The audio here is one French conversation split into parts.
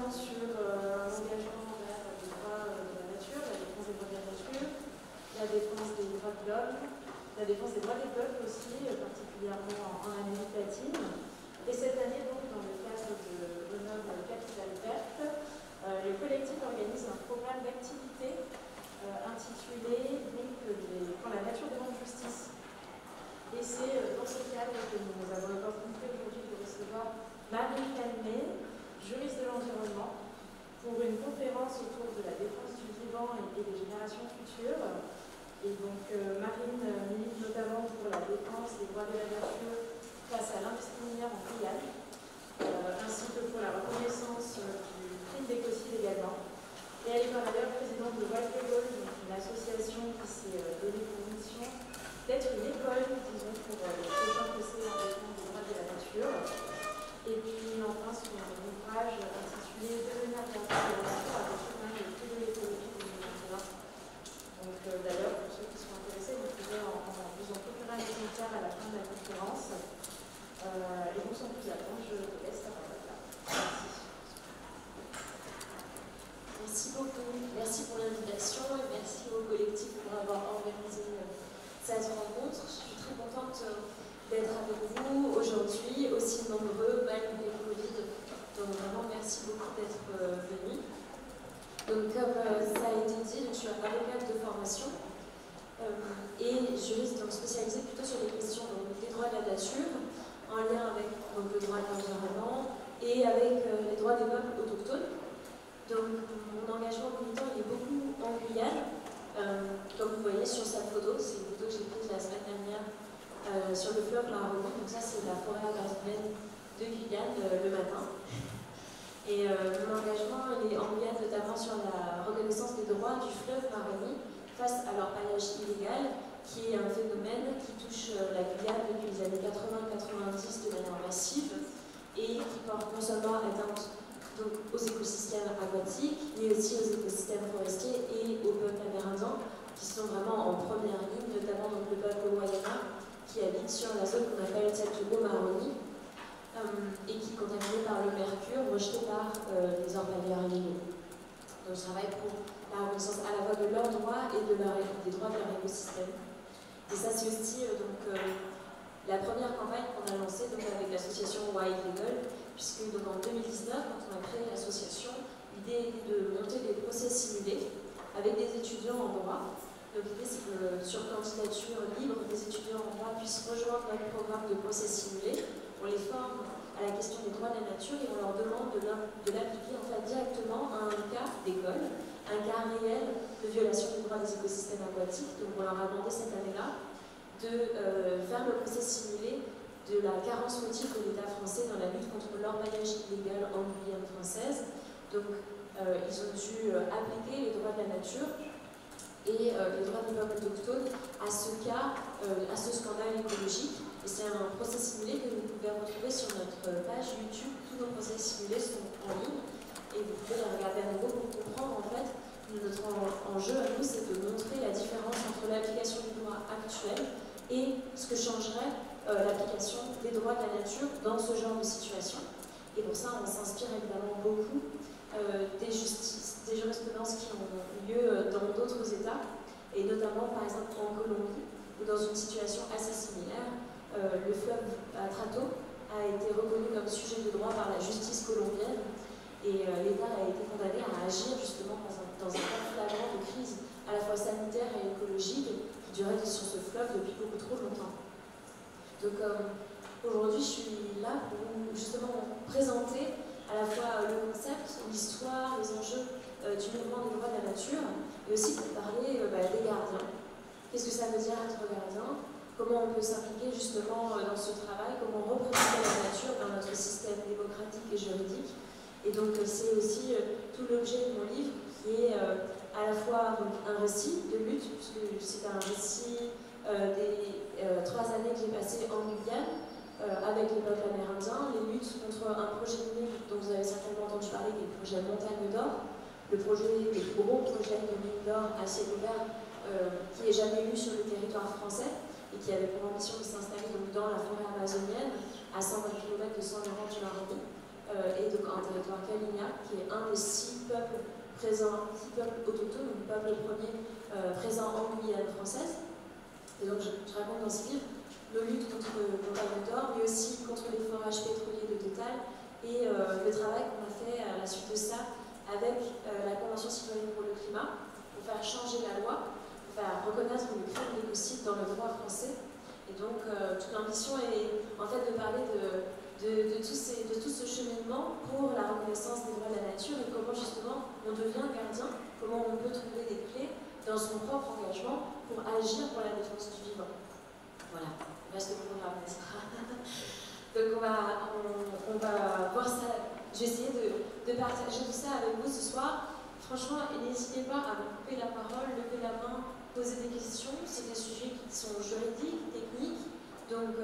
notamment sur l'engagement envers les droits de la nature, la défense des droits de la nature, la défense des droits de l'homme, la défense des droits des peuples aussi, particulièrement en Amérique latine. Et cette année, donc, dans le cadre de Grenoble Capitale Verte, le collectif organise un programme d'activité intitulé Quand la nature demande justice. Et c'est dans ce cadre que nous avons l'opportunité aujourd'hui de recevoir Marine Calmet, juriste de l'environnement, pour une conférence autour de la défense du vivant et des générations futures. Et donc Marine milite notamment pour la défense des droits de la nature face à l'industrie minière en Guyane, ainsi que pour la reconnaissance du crime d'écocide également. Et elle est par ailleurs présidente de Wild Legal, une association qui s'est donnée pour mission d'être une école, disons, pour les prochains procès en défense des droits de la nature. Et puis enfin son ouvrage intitulé Devenir la nature avec tout le plus de l'écologie de 2021. Donc d'ailleurs, pour ceux qui sont intéressés, vous pourrez vous en procurer un exemplaire à la fin de la conférence. Et donc sans plus attendre, je te laisse la parole là. Merci. Merci beaucoup. Merci pour l'invitation et merci au collectif pour avoir organisé cette rencontre. Je suis très contente d'être avec vous aujourd'hui, aussi nombreux, malgré le Covid. Donc vraiment, merci beaucoup d'être venus. Donc comme ça a été dit, je suis avocate de formation et juriste spécialisée plutôt sur les questions des droits de la nature, en lien avec le droit de l'environnement et avec les droits des peuples autochtones. Donc mon engagement militant il est beaucoup en Guyane. Comme vous voyez sur cette photo, c'est une photo que j'ai prise la semaine dernière sur le fleuve Maroni. Donc ça c'est la forêt amazonienne de Guyane le matin. Et mon engagement il est en Guyane notamment sur la reconnaissance des droits du fleuve Maroni face à leur paillage illégal, qui est un phénomène qui touche la Guyane depuis les années 80-90 de manière massive et qui porte non seulement atteinte donc aux écosystèmes aquatiques, mais aussi aux écosystèmes forestiers et aux peuples amérindiens, qui sont vraiment en première ligne, notamment donc, le peuple Wayana, qui habite sur la zone qu'on appelle celle du Haut-Maroni, et qui est contaminée par le mercure rejeté par les orpailleurs illégaux. Donc je travaille pour la reconnaissance à la fois de leurs droits et des droits de leur écosystème. Et ça c'est aussi la première campagne qu'on a lancée donc, avec l'association Wild Legal, puisque donc, en 2019, quand on a créé l'association, l'idée était de monter des procès simulés avec des étudiants en droit. Donc l'idée c'est que sur candidature libre, des étudiants en droit puissent rejoindre notre programme de procès simulés. On les forme à la question des droits de la nature et on leur demande de l'appliquer en fait, directement à un cas d'école, un cas réel de violation des droits des écosystèmes aquatiques. Donc on leur a demandé cette année-là de faire le procès simulé de la carence fautive de l'État français dans la lutte contre l'orpaillage illégal en Guyane française. Donc, ils ont dû appliquer les droits de la nature et les droits des peuples autochtones à ce cas, à ce scandale écologique. Et c'est un procès simulé que vous pouvez retrouver sur notre page YouTube. Tous nos procès simulés sont en ligne et vous pouvez les regarder à nouveau pour comprendre en fait notre enjeu à nous, c'est de montrer la différence entre l'application du droit actuel et ce que changerait l'application des droits de la nature dans ce genre de situation. Et pour ça, on s'inspire évidemment beaucoup des jurisprudences qui ont lieu dans d'autres États, et notamment par exemple en Colombie, où dans une situation assez similaire, le fleuve Atrato a été reconnu comme sujet de droit par la justice colombienne, et l'État a été condamné à agir justement dans un cas flagrant de crise à la fois sanitaire et écologique qui durait sur ce fleuve depuis beaucoup trop longtemps. Donc aujourd'hui, je suis là pour justement présenter à la fois le concept, l'histoire, les enjeux du mouvement des droits de la nature, et aussi pour parler des gardiens. Qu'est-ce que ça veut dire être gardien? Comment on peut s'impliquer justement dans ce travail? Comment représenter la nature dans notre système démocratique et juridique? Et donc c'est aussi tout l'objet de mon livre qui est à la fois donc, un récit de lutte, puisque c'est un récit des 3 années que j'ai passées en Guyane avec les peuples amérindiens, les luttes contre un projet de mine dont vous avez certainement entendu parler, qui est le projet Montagne d'Or, le plus gros projet de mine d'or à ciel ouvert qui n'est jamais eu sur le territoire français et qui avait pour ambition de s'installer dans la forêt amazonienne à 120 km de San Laurent du Maroni. et donc un territoire Kalinia, qui est un des 6 peuples présents, 6 peuples autochtones, donc le peuple premier présent en Guyane française. Et donc je raconte dans ce livre nos luttes contre Montagnetor, mais aussi contre les forages pétroliers de Total et le travail qu'on a fait à la suite de ça avec la Convention citoyenne pour le climat, pour faire changer la loi, pour faire reconnaître le crime d'écocide dans le droit français. Et donc, toute l'ambition est en fait de parler de tout ce cheminement pour la reconnaissance des droits de la nature et comment justement on devient gardien, comment on peut trouver des clés dans son propre engagement pour agir pour la défense du vivant. Voilà, reste le programme, n'est-ce pas? Donc on va voir ça. Je vais essayer de partager tout ça avec vous ce soir. Franchement, n'hésitez pas à me couper la parole, lever la main, poser des questions. C'est des sujets qui sont juridiques, techniques. Donc,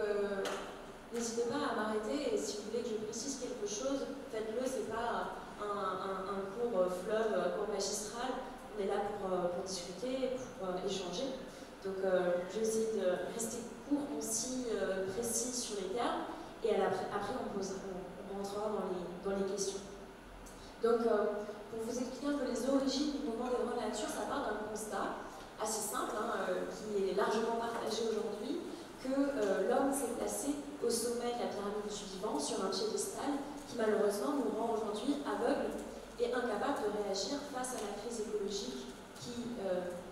n'hésitez pas à m'arrêter. Et si vous voulez que je précise quelque chose, faites-le. Ce n'est pas un cours fleuve, un cours magistral. On est là pour discuter, pour échanger. Donc, je vais essayer de rester court, concis, précis sur les termes. Et après, on rentrera dans les questions. Donc, pour vous expliquer un peu les origines du mouvement des droits de la nature, ça part d'un constat assez simple, qui est largement partagé aujourd'hui, que l'homme s'est placé au sommet de la pyramide du vivant, sur un piédestal, qui malheureusement nous rend aujourd'hui aveugles et incapables de réagir face à la crise écologique qui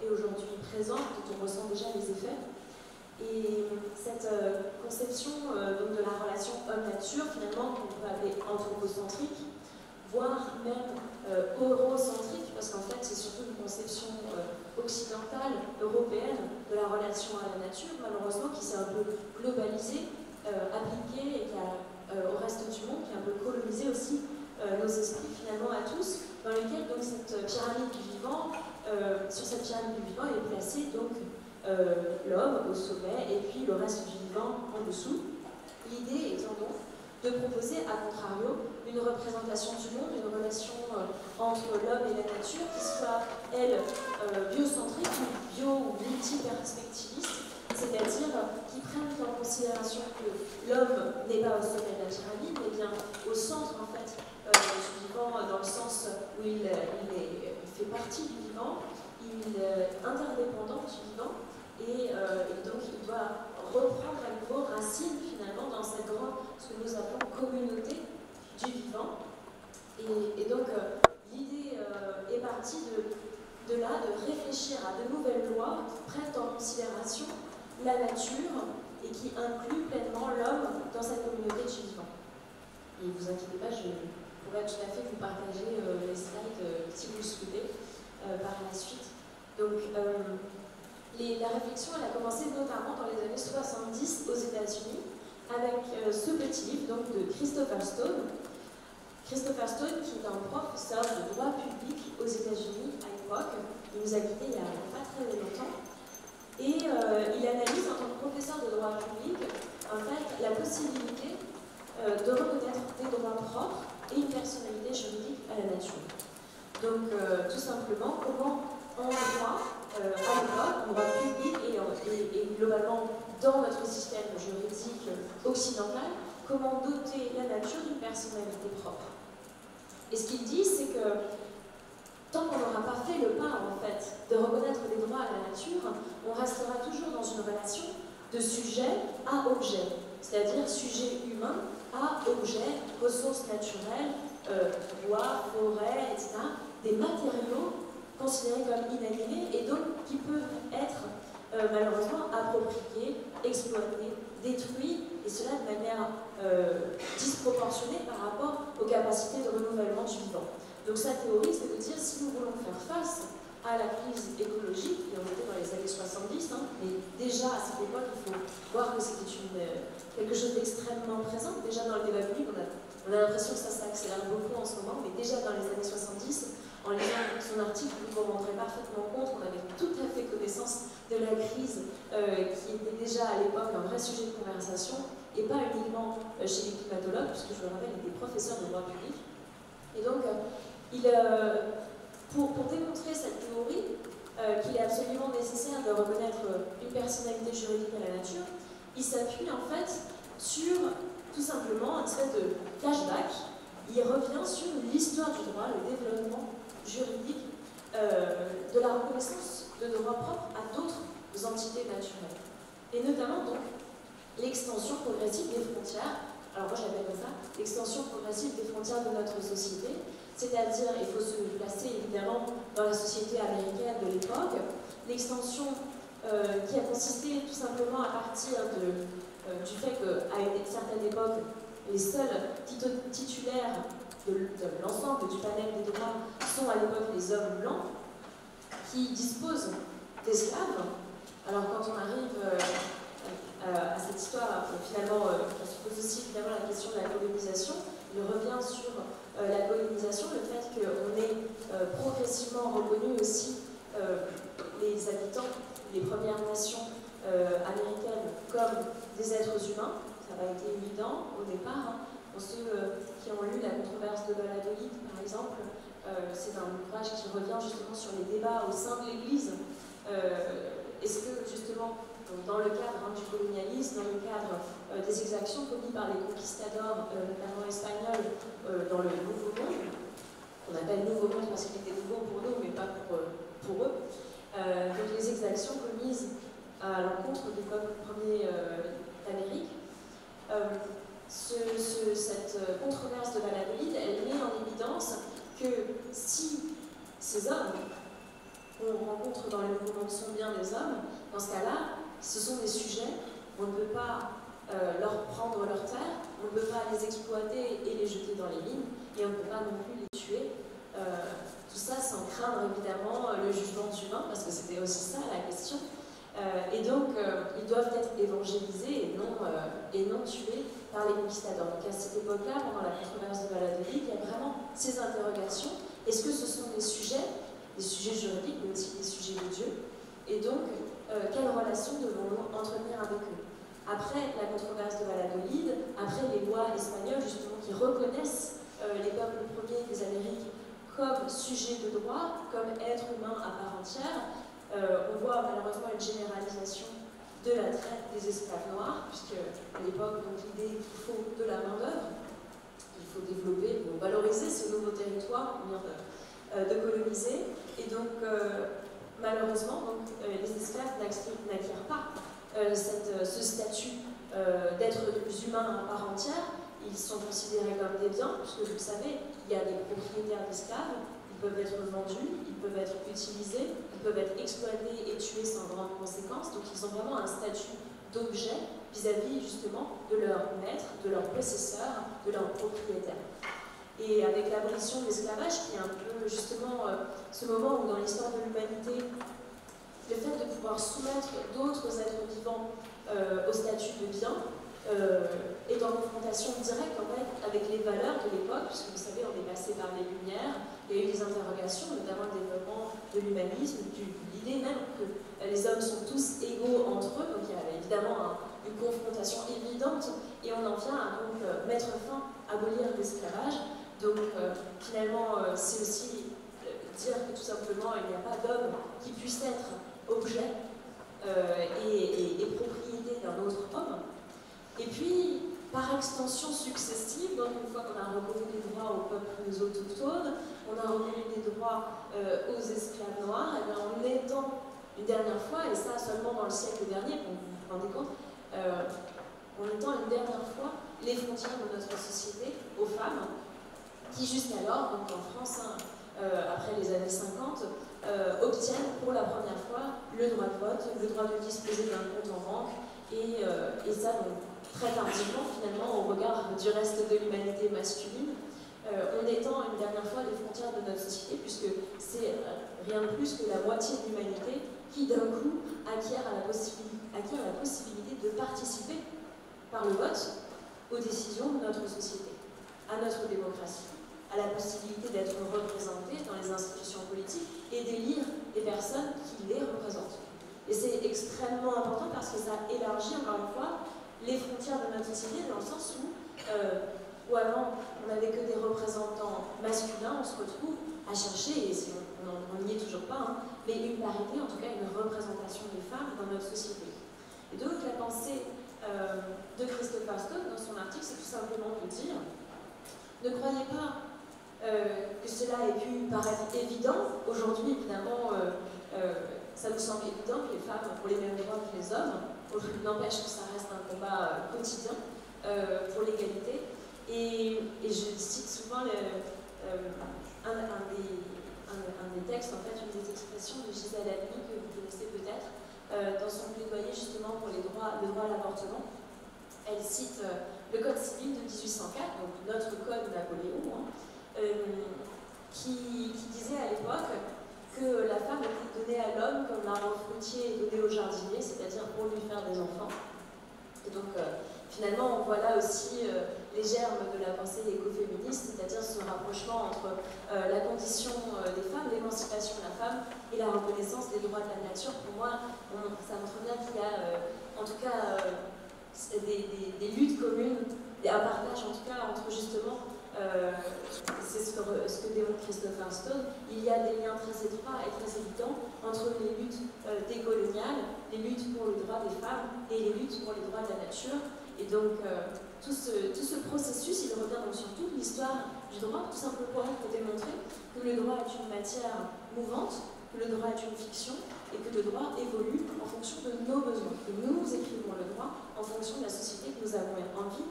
est aujourd'hui présente, dont on ressent déjà les effets. Et cette conception donc de la relation homme-nature, finalement, qu'on peut appeler anthropocentrique, voire même eurocentrique, parce qu'en fait c'est surtout une conception occidentale, européenne de la relation à la nature, malheureusement qui s'est un peu globalisée, appliquée au reste du monde, qui a un peu colonisé aussi nos esprits finalement à tous, dans lesquels donc cette pyramide du vivant, sur cette pyramide du vivant est placé donc l'homme au sommet et puis le reste du vivant en dessous. L'idée étant donc de proposer, à contrario, une représentation du monde, une relation entre l'homme et la nature qui soit, elle, biocentrique ou bio- ou multi-perspectiviste, c'est-à-dire qui prenne en considération que l'homme n'est pas au sommet de la pyramide, mais bien au centre, en fait, du vivant, dans le sens où il fait partie du vivant, il est interdépendant du vivant, et donc il doit reprendre à nouveau racine finalement dans cette grande, ce que nous appelons communauté du vivant. Et donc l'idée est partie de là, de réfléchir à de nouvelles lois qui prennent en considération la nature et qui incluent pleinement l'homme dans cette communauté du vivant. Et ne vous inquiétez pas, je pourrais tout à fait vous partager les slides si vous le souhaitez par la suite. Donc, la réflexion elle a commencé notamment dans les années 70 aux États-Unis avec ce petit livre donc, de Christopher Stone. Christopher Stone qui est un professeur de droit public aux États-Unis à l'époque. Il nous a quittés il n'y a pas très longtemps. Et il analyse en tant que professeur de droit public en fait, la possibilité de reconnaître des droits propres et une personnalité juridique à la nature. Donc tout simplement comment en droit, à l'époque, en droit public et globalement dans notre système juridique occidental, comment doter la nature d'une personnalité propre. Et ce qu'il dit, c'est que tant qu'on n'aura pas fait le pas, en fait, de reconnaître les droits à la nature, on restera toujours dans une relation de sujet à objet, c'est-à-dire sujet humain à objet, ressources naturelles, bois, forêt, etc., des matériaux considérés comme inanimés et donc qui peuvent être malheureusement appropriés, exploités, détruits, et cela de manière disproportionnée par rapport aux capacités de renouvellement du vivant. Donc sa théorie, c'est de dire si nous voulons faire face à la crise écologique, et on était dans les années 70, mais déjà à cette époque, il faut voir que c'était quelque chose d'extrêmement présent. Déjà dans le débat public, on a l'impression que ça s'accélère beaucoup en ce moment, mais déjà dans les années 70, en lisant son article, vous vous rendrez parfaitement compte qu'on avait tout à fait connaissance de la crise qui était déjà à l'époque un vrai sujet de conversation, et pas uniquement chez les climatologues, puisque je vous le rappelle, il était professeur de droit public. Et donc, pour démontrer cette théorie, qu'il est absolument nécessaire de reconnaître une personnalité juridique à la nature, il s'appuie en fait sur tout simplement une espèce de flashback il revient sur l'histoire du droit, le développement juridique de la reconnaissance de droits propres à d'autres entités naturelles. Et notamment donc l'extension progressive des frontières, alors moi j'appelle ça l'extension progressive des frontières de notre société, c'est-à-dire, il faut se placer évidemment dans la société américaine de l'époque, l'extension qui a consisté tout simplement à partir du fait qu'à une certaine époque, les seuls titulaires de l'ensemble du panel des droits sont à l'époque les hommes blancs qui disposent d'esclaves. Alors quand on arrive à cette histoire, finalement, on se pose aussi finalement la question de la colonisation. Il revient sur la colonisation, le fait qu'on ait progressivement reconnu aussi les habitants, les Premières Nations américaines comme des êtres humains. Ça n'a pas été évident au départ. Hein. Pour ceux qui ont lu la controverse de Valladolid, par exemple, c'est un ouvrage qui revient justement sur les débats au sein de l'Église. Est-ce que justement, dans le cadre du colonialisme, dans le cadre des exactions commises par les conquistadors, notamment espagnols, dans le Nouveau Monde, qu'on appelle Nouveau Monde parce qu'il était nouveau pour nous, mais pas pour eux, donc les exactions commises à l'encontre du peuple premier d'Amérique, cette controverse de Valladolid, elle met en évidence que si ces hommes qu'on rencontre dans le Nouveau Monde sont bien des hommes, dans ce cas-là, ce sont des sujets, on ne peut pas leur prendre leurs terres, on ne peut pas les exploiter et les jeter dans les mines, et on ne peut pas non plus les tuer. Tout ça sans craindre évidemment le jugement humain, parce que c'était aussi ça la question. Et donc, ils doivent être évangélisés et non tués par les conquistadors. Donc à cette époque-là, pendant la controverse de Valladolid, il y a vraiment ces interrogations. Est-ce que ce sont des sujets juridiques, mais aussi des sujets de Dieu? Et donc, quelle relation devons-nous entretenir avec eux? Après la controverse de Valladolid, après les lois espagnoles justement qui reconnaissent les peuples premiers des Amériques comme sujets de droit, comme êtres humains à part entière, on voit malheureusement une généralisation de la traite des esclaves noirs, puisque à l'époque, l'idée qu'il faut de la main-d'œuvre, il faut développer, pour valoriser ce nouveau territoire qu'on vient de coloniser. Et donc, malheureusement, les esclaves n'acquièrent pas ce statut d'être humains à part entière. Ils sont considérés comme des biens, puisque vous le savez, il y a des propriétaires d'esclaves, ils peuvent être vendus, ils peuvent être utilisés, ils peuvent être exploités et tués sans grandes conséquences. Donc ils ont vraiment un statut d'objet vis-à-vis justement de leur maître, de leur possesseur, de leur propriétaire. Et avec l'abolition de l'esclavage, qui est un peu justement ce moment où dans l'histoire de l'humanité, le fait de pouvoir soumettre d'autres êtres vivants au statut de bien est en confrontation directe en fait avec les valeurs de l'époque, puisque vous savez, on est passé par les Lumières, il y a eu des interrogations, notamment le développement de l'humanisme, l'idée même que les hommes sont tous égaux entre eux, donc il y a évidemment une confrontation évidente, et on en vient à donc mettre fin, abolir l'esclavage. Donc finalement, c'est aussi dire que tout simplement il n'y a pas d'homme qui puisse être objet et propriété d'un autre homme. Et puis, par extension successive, donc une fois qu'on a reconnu des droits aux peuples autochtones, on a reconnu des droits aux esclaves noirs, et bien en étant une dernière fois, et ça seulement dans le siècle dernier, vous vous rendez compte, en étant une dernière fois les frontières de notre société aux femmes, qui jusqu'alors, donc en France, après les années 50, obtiennent pour la première fois le droit de vote, le droit de disposer d'un compte en banque, et ça donc, très tardivement finalement au regard du reste de l'humanité masculine, en étant une dernière fois les frontières de notre société, puisque c'est rien de plus que la moitié de l'humanité qui d'un coup acquiert la possibilité de participer par le vote aux décisions de notre société, à notre démocratie, à la possibilité d'être représentés dans les institutions politiques et d'élire des personnes qui les représentent. Et c'est extrêmement important parce que ça élargit encore une fois les frontières de notre société dans le sens où avant on n'avait que des représentants masculins, on se retrouve à chercher, et on n'y est toujours pas, hein, mais une parité, en tout cas une représentation des femmes dans notre société. Et donc la pensée de Christopher Stone dans son article, c'est tout simplement de dire Ne croyez pas que cela ait pu paraître évident. Aujourd'hui, évidemment, ça nous semble évident que les femmes ont les mêmes droits que les hommes. N'empêche que ça reste un combat quotidien pour l'égalité. Et je cite souvent un des textes, en fait, une des expressions de Gisèle Halimi, que vous connaissez peut-être, dans son plaidoyer justement pour le droit à l'avortement. Elle cite le Code civil de 1804, donc notre Code Napoléon, qui disait à l'époque que la femme était donnée à l'homme comme l'arbre fruitier est donné au jardinier, c'est-à-dire pour lui faire des enfants. Et donc, finalement, on voit là aussi les germes de la pensée écoféministe, c'est-à-dire ce rapprochement entre la condition des femmes, l'émancipation de la femme et la reconnaissance des droits de la nature. Pour moi, ça montre bien qu'il y a, en tout cas, des luttes communes, un partage en tout cas entre justement, c'est ce que démontre Christopher Stone, il y a des liens très étroits et très évidents entre les luttes décoloniales, les luttes pour le droit des femmes et les luttes pour les droits de la nature. Et donc tout ce processus, il revient donc sur toute l'histoire du droit, tout simplement pour démontrer que le droit est une matière mouvante, que le droit est une fiction et que le droit évolue en fonction de nos besoins, que nous écrivons le droit en fonction de la société que nous avons envie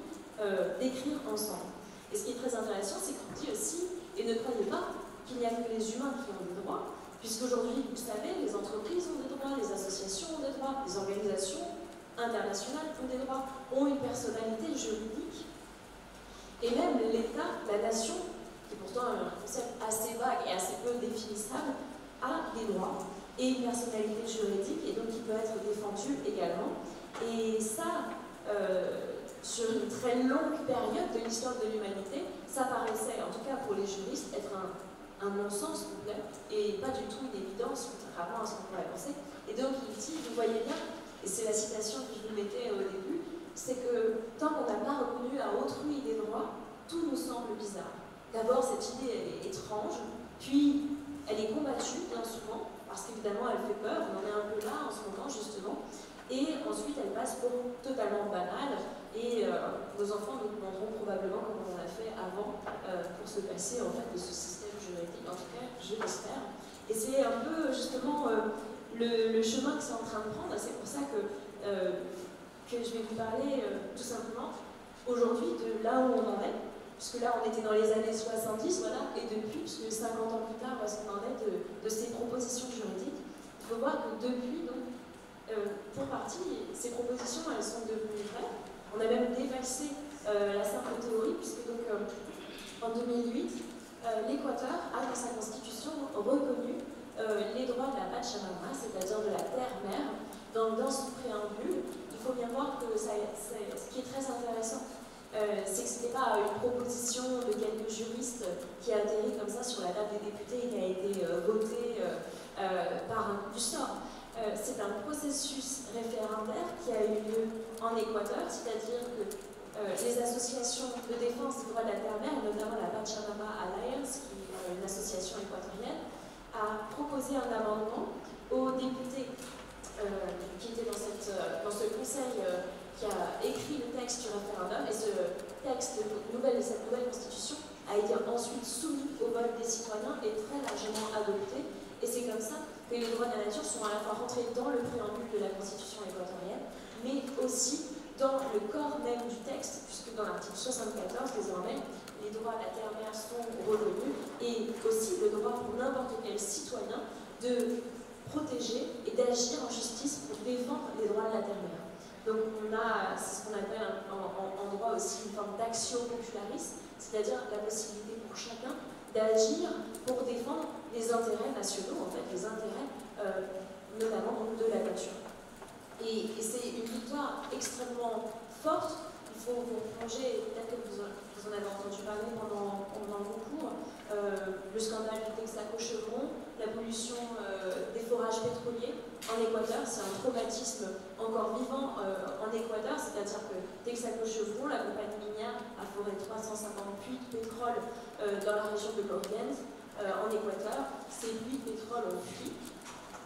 d'écrire ensemble. Et ce qui est très intéressant, c'est qu'on dit aussi, et ne croyez pas qu'il n'y a que les humains qui ont des droits, puisqu'aujourd'hui, vous le savez, les entreprises ont des droits, les associations ont des droits, les organisations internationales ont des droits, ont une personnalité juridique, et même l'État, la nation, qui est pourtant un concept assez vague et assez peu définissable, a des droits et une personnalité juridique, et donc qui peut être défendue également. Et ça, sur une très longue période de l'histoire de l'humanité, ça paraissait, en tout cas pour les juristes, être un non-sens complet et pas du tout une évidence, contrairement à ce qu'on pourrait penser. Et donc il dit, vous voyez bien, et c'est la citation que je vous mettais au début, c'est que tant qu'on n'a pas reconnu à autrui des droits, tout nous semble bizarre. D'abord, cette idée, elle est étrange, puis elle est combattue bien souvent, parce qu'évidemment elle fait peur, on en est un peu là en ce moment justement, et ensuite elle passe pour totalement banale, et nos enfants nous demanderont probablement comment on a fait avant pour se passer en fait de ce système juridique, en tout cas je l'espère. Et c'est un peu justement le chemin que c'est en train de prendre, c'est pour ça que je vais vous parler tout simplement aujourd'hui de là où on en est, puisque là on était dans les années 70, voilà, et depuis, puisque 50 ans plus tard, où est-ce qu'on en est de ces propositions juridiques, il faut voir que depuis, donc, pour partie, ces propositions, elles sont devenues vraies. On a même dépassé la simple théorie, puisque donc en 2008, l'Équateur a dans sa constitution reconnu les droits de la Pachamama, c'est-à-dire de la terre-mère. Dans son préambule, il faut bien voir que ce qui est très intéressant, c'est que ce n'était pas une proposition de quelques juristes qui a atterri comme ça sur la table des députés et qui a été votée par un coup du sort. C'est un processus référendaire qui a eu lieu en Équateur, c'est-à-dire que les associations de défense des droits de la terre-mère, notamment la Pachamama Alliance, qui est une association équatorienne, a proposé un amendement aux députés qui étaient dans ce conseil qui a écrit le texte du référendum, et ce texte cette nouvelle constitution a été ensuite soumis au vote des citoyens et très largement adopté, et c'est comme ça que les droits de la nature sont à la fois rentrés dans le préambule de la constitution équatorienne, mais aussi dans le corps même du texte, puisque dans l'article 74, désormais, les droits de la terre-mère sont reconnus, et aussi le droit pour n'importe quel citoyen de protéger et d'agir en justice pour défendre les droits de la terre-mère. Donc on a, c'est ce qu'on appelle en droit aussi une forme d'action popularis, c'est-à-dire la possibilité pour chacun d'agir pour défendre les intérêts nationaux, en fait, les intérêts notamment donc, de la nature. Et c'est une victoire extrêmement forte. Il faut vous plonger, peut-être que vous en avez entendu parler pendant vos cours, le scandale du Texaco Chevron, la pollution des forages pétroliers en Équateur, c'est un traumatisme encore vivant en Équateur, c'est-à-dire que Texaco Chevron, la compagnie minière, a foré 350 puits de pétrole dans la région de Corrientes, en Équateur. Ces puits de pétrole ont fui,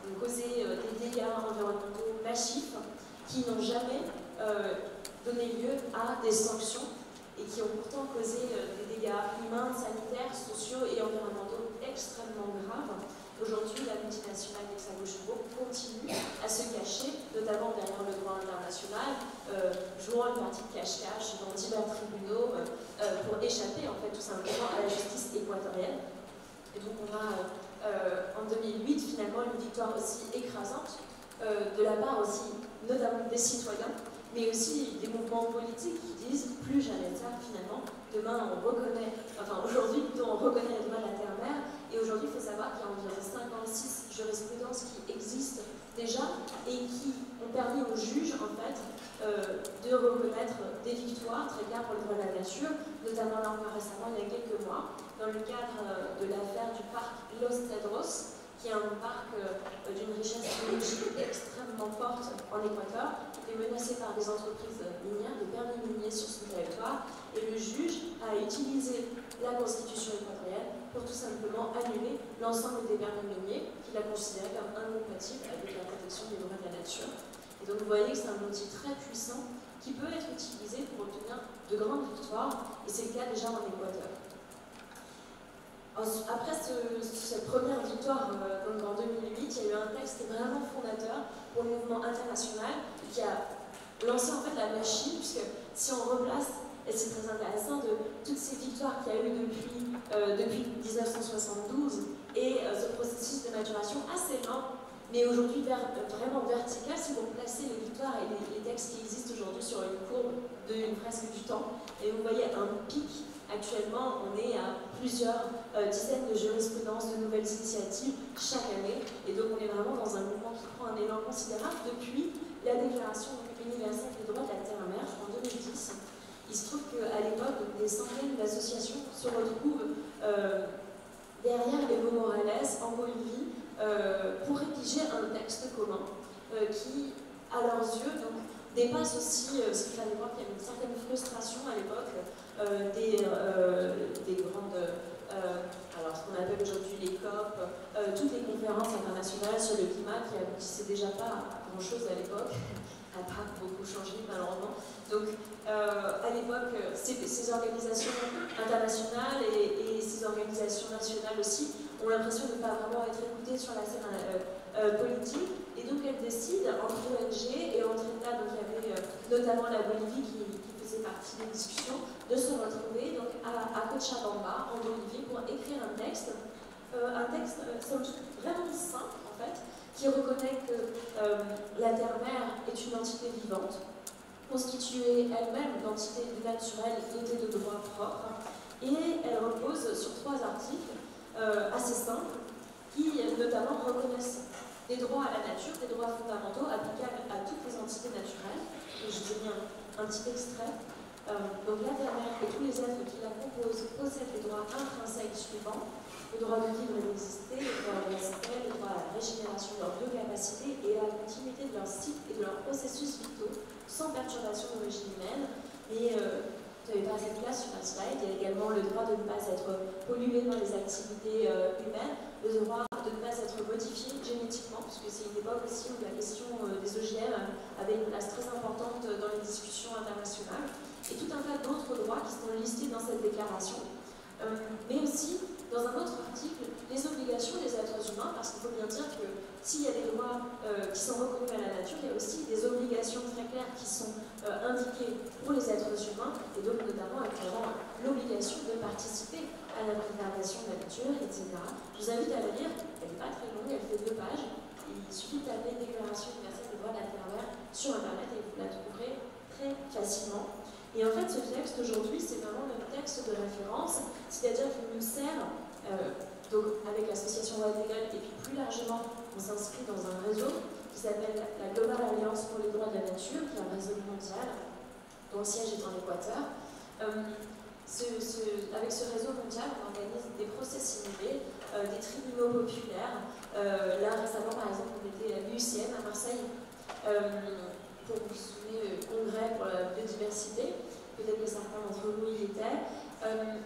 ont causé des dégâts environnementaux massifs qui n'ont jamais donné lieu à des sanctions et qui ont pourtant causé des dégâts humains, sanitaires, sociaux et environnementaux extrêmement graves. Aujourd'hui, la multinationale d'Hexago-Chevaux continue à se cacher, notamment derrière le droit international, jouant une partie de cache-cache dans divers tribunaux pour échapper en fait tout simplement à la justice équatorienne. Et donc on a en 2008 finalement une victoire aussi écrasante de la part aussi notamment des citoyens, mais aussi des mouvements politiques qui disent plus jamais ça finalement. Demain on reconnaît, enfin aujourd'hui plutôt on reconnaît le droit de la terre-mère, et aujourd'hui il faut savoir qu'il y a environ 56 jurisprudences qui existent déjà et qui ont permis aux juges en fait de reconnaître des victoires très claires pour le droit de la nature, notamment là encore récemment il y a quelques mois, dans le cadre de l'affaire du parc Los Cedros, qui est un parc d'une richesse biologique extrêmement forte en Équateur, qui est menacé par des entreprises minières, des permis miniers sur son territoire, et le juge a utilisé la constitution équatorienne pour tout simplement annuler l'ensemble des permis miniers qu'il a considérés comme incompatibles avec la protection des droits de la nature. Et donc vous voyez que c'est un outil très puissant qui peut être utilisé pour obtenir de grandes victoires, et c'est le cas déjà en Équateur. Après cette première victoire donc en 2008, il y a eu un texte vraiment fondateur pour le mouvement international qui a lancé en fait la machine, puisque si on replace, et c'est très intéressant, de toutes ces victoires qu'il y a eu depuis 1972 et ce processus de maturation assez lent, mais aujourd'hui vraiment vertical, si vous placez les victoires et les textes qui existent aujourd'hui sur une courbe de presque du temps, et vous voyez un pic. Actuellement, on est à plusieurs dizaines de jurisprudences, de nouvelles initiatives chaque année, et donc on est vraiment dans un mouvement qui prend un élan considérable depuis la Déclaration universelle des droits de la terre-mère en 2010. Il se trouve qu'à l'époque, des centaines d'associations se retrouvent derrière Evo Morales en Bolivie pour rédiger un texte commun qui, à leurs yeux, donc, dépasse aussi ce qu'il fallait voir, qu'il y avait une certaine frustration à l'époque des grandes, alors ce qu'on appelle aujourd'hui les COP, toutes les conférences internationales sur le climat qui aboutissaient déjà pas à grand chose à l'époque, à pas beaucoup changé malheureusement. Donc à l'époque, ces organisations internationales et ces organisations nationales aussi ont l'impression de ne pas vraiment être écoutées sur la scène politique, et donc elles décident entre ONG et entre États, donc il y avait notamment la Bolivie qui faisait partie des discussions, de se retrouver donc à Cochabamba en Bolivie pour écrire un texte vraiment simple en fait, qui reconnaît que la terre-mère est une entité vivante, constituée elle-même d'entités naturelles dotées de droits propres, et elle repose sur 3 articles assez simples qui notamment reconnaissent des droits à la nature, des droits fondamentaux applicables à toutes les entités naturelles. Et je vous ai mis un petit extrait. Donc la terre-mère et tous les êtres qui la composent possèdent les droits intrinsèques suivants: le droit de vivre et d'exister, le droit à respect, le droit à la régénération de leurs biocapacités et à la continuité de leur cycle et de leurs processus vitaux, sans perturbation d'origine humaine. Et vous n'avez pas assez de place sur un slide. Il y a également le droit de ne pas être pollué par les activités humaines, le droit de ne pas être modifié génétiquement, puisque c'est une époque aussi où la question des OGM avait une place très importante dans les discussions internationales, et tout un tas d'autres droits qui sont listés dans cette déclaration. Mais aussi, dans un autre article, les obligations des êtres humains, parce qu'il faut bien dire que s'il y a des droits qui sont reconnus à la nature, il y a aussi des obligations très claires qui sont indiquées pour les êtres humains, et donc notamment actuellement l'obligation de participer à la préservation de la nature, etc. Je vous invite à la lire, elle n'est pas très longue, elle fait 2 pages, il suffit de taper Déclaration universelle des droits de la terre-mère sur Internet et vous la trouverez très facilement. Et en fait, ce texte aujourd'hui, c'est vraiment notre texte de référence, c'est-à-dire qu'il nous sert, donc avec l'association Wild Legal, et puis plus largement, on s'inscrit dans un réseau qui s'appelle la Global Alliance pour les droits de la nature, qui est un réseau mondial, dont le siège est en Équateur. Avec ce réseau mondial, on organise des procès simulés, des tribunaux populaires. Là, récemment, par exemple, on était à l'UICN à Marseille, pour vous souvenir, congrès pour la biodiversité. Peut-être que certains d'entre vous y étaient.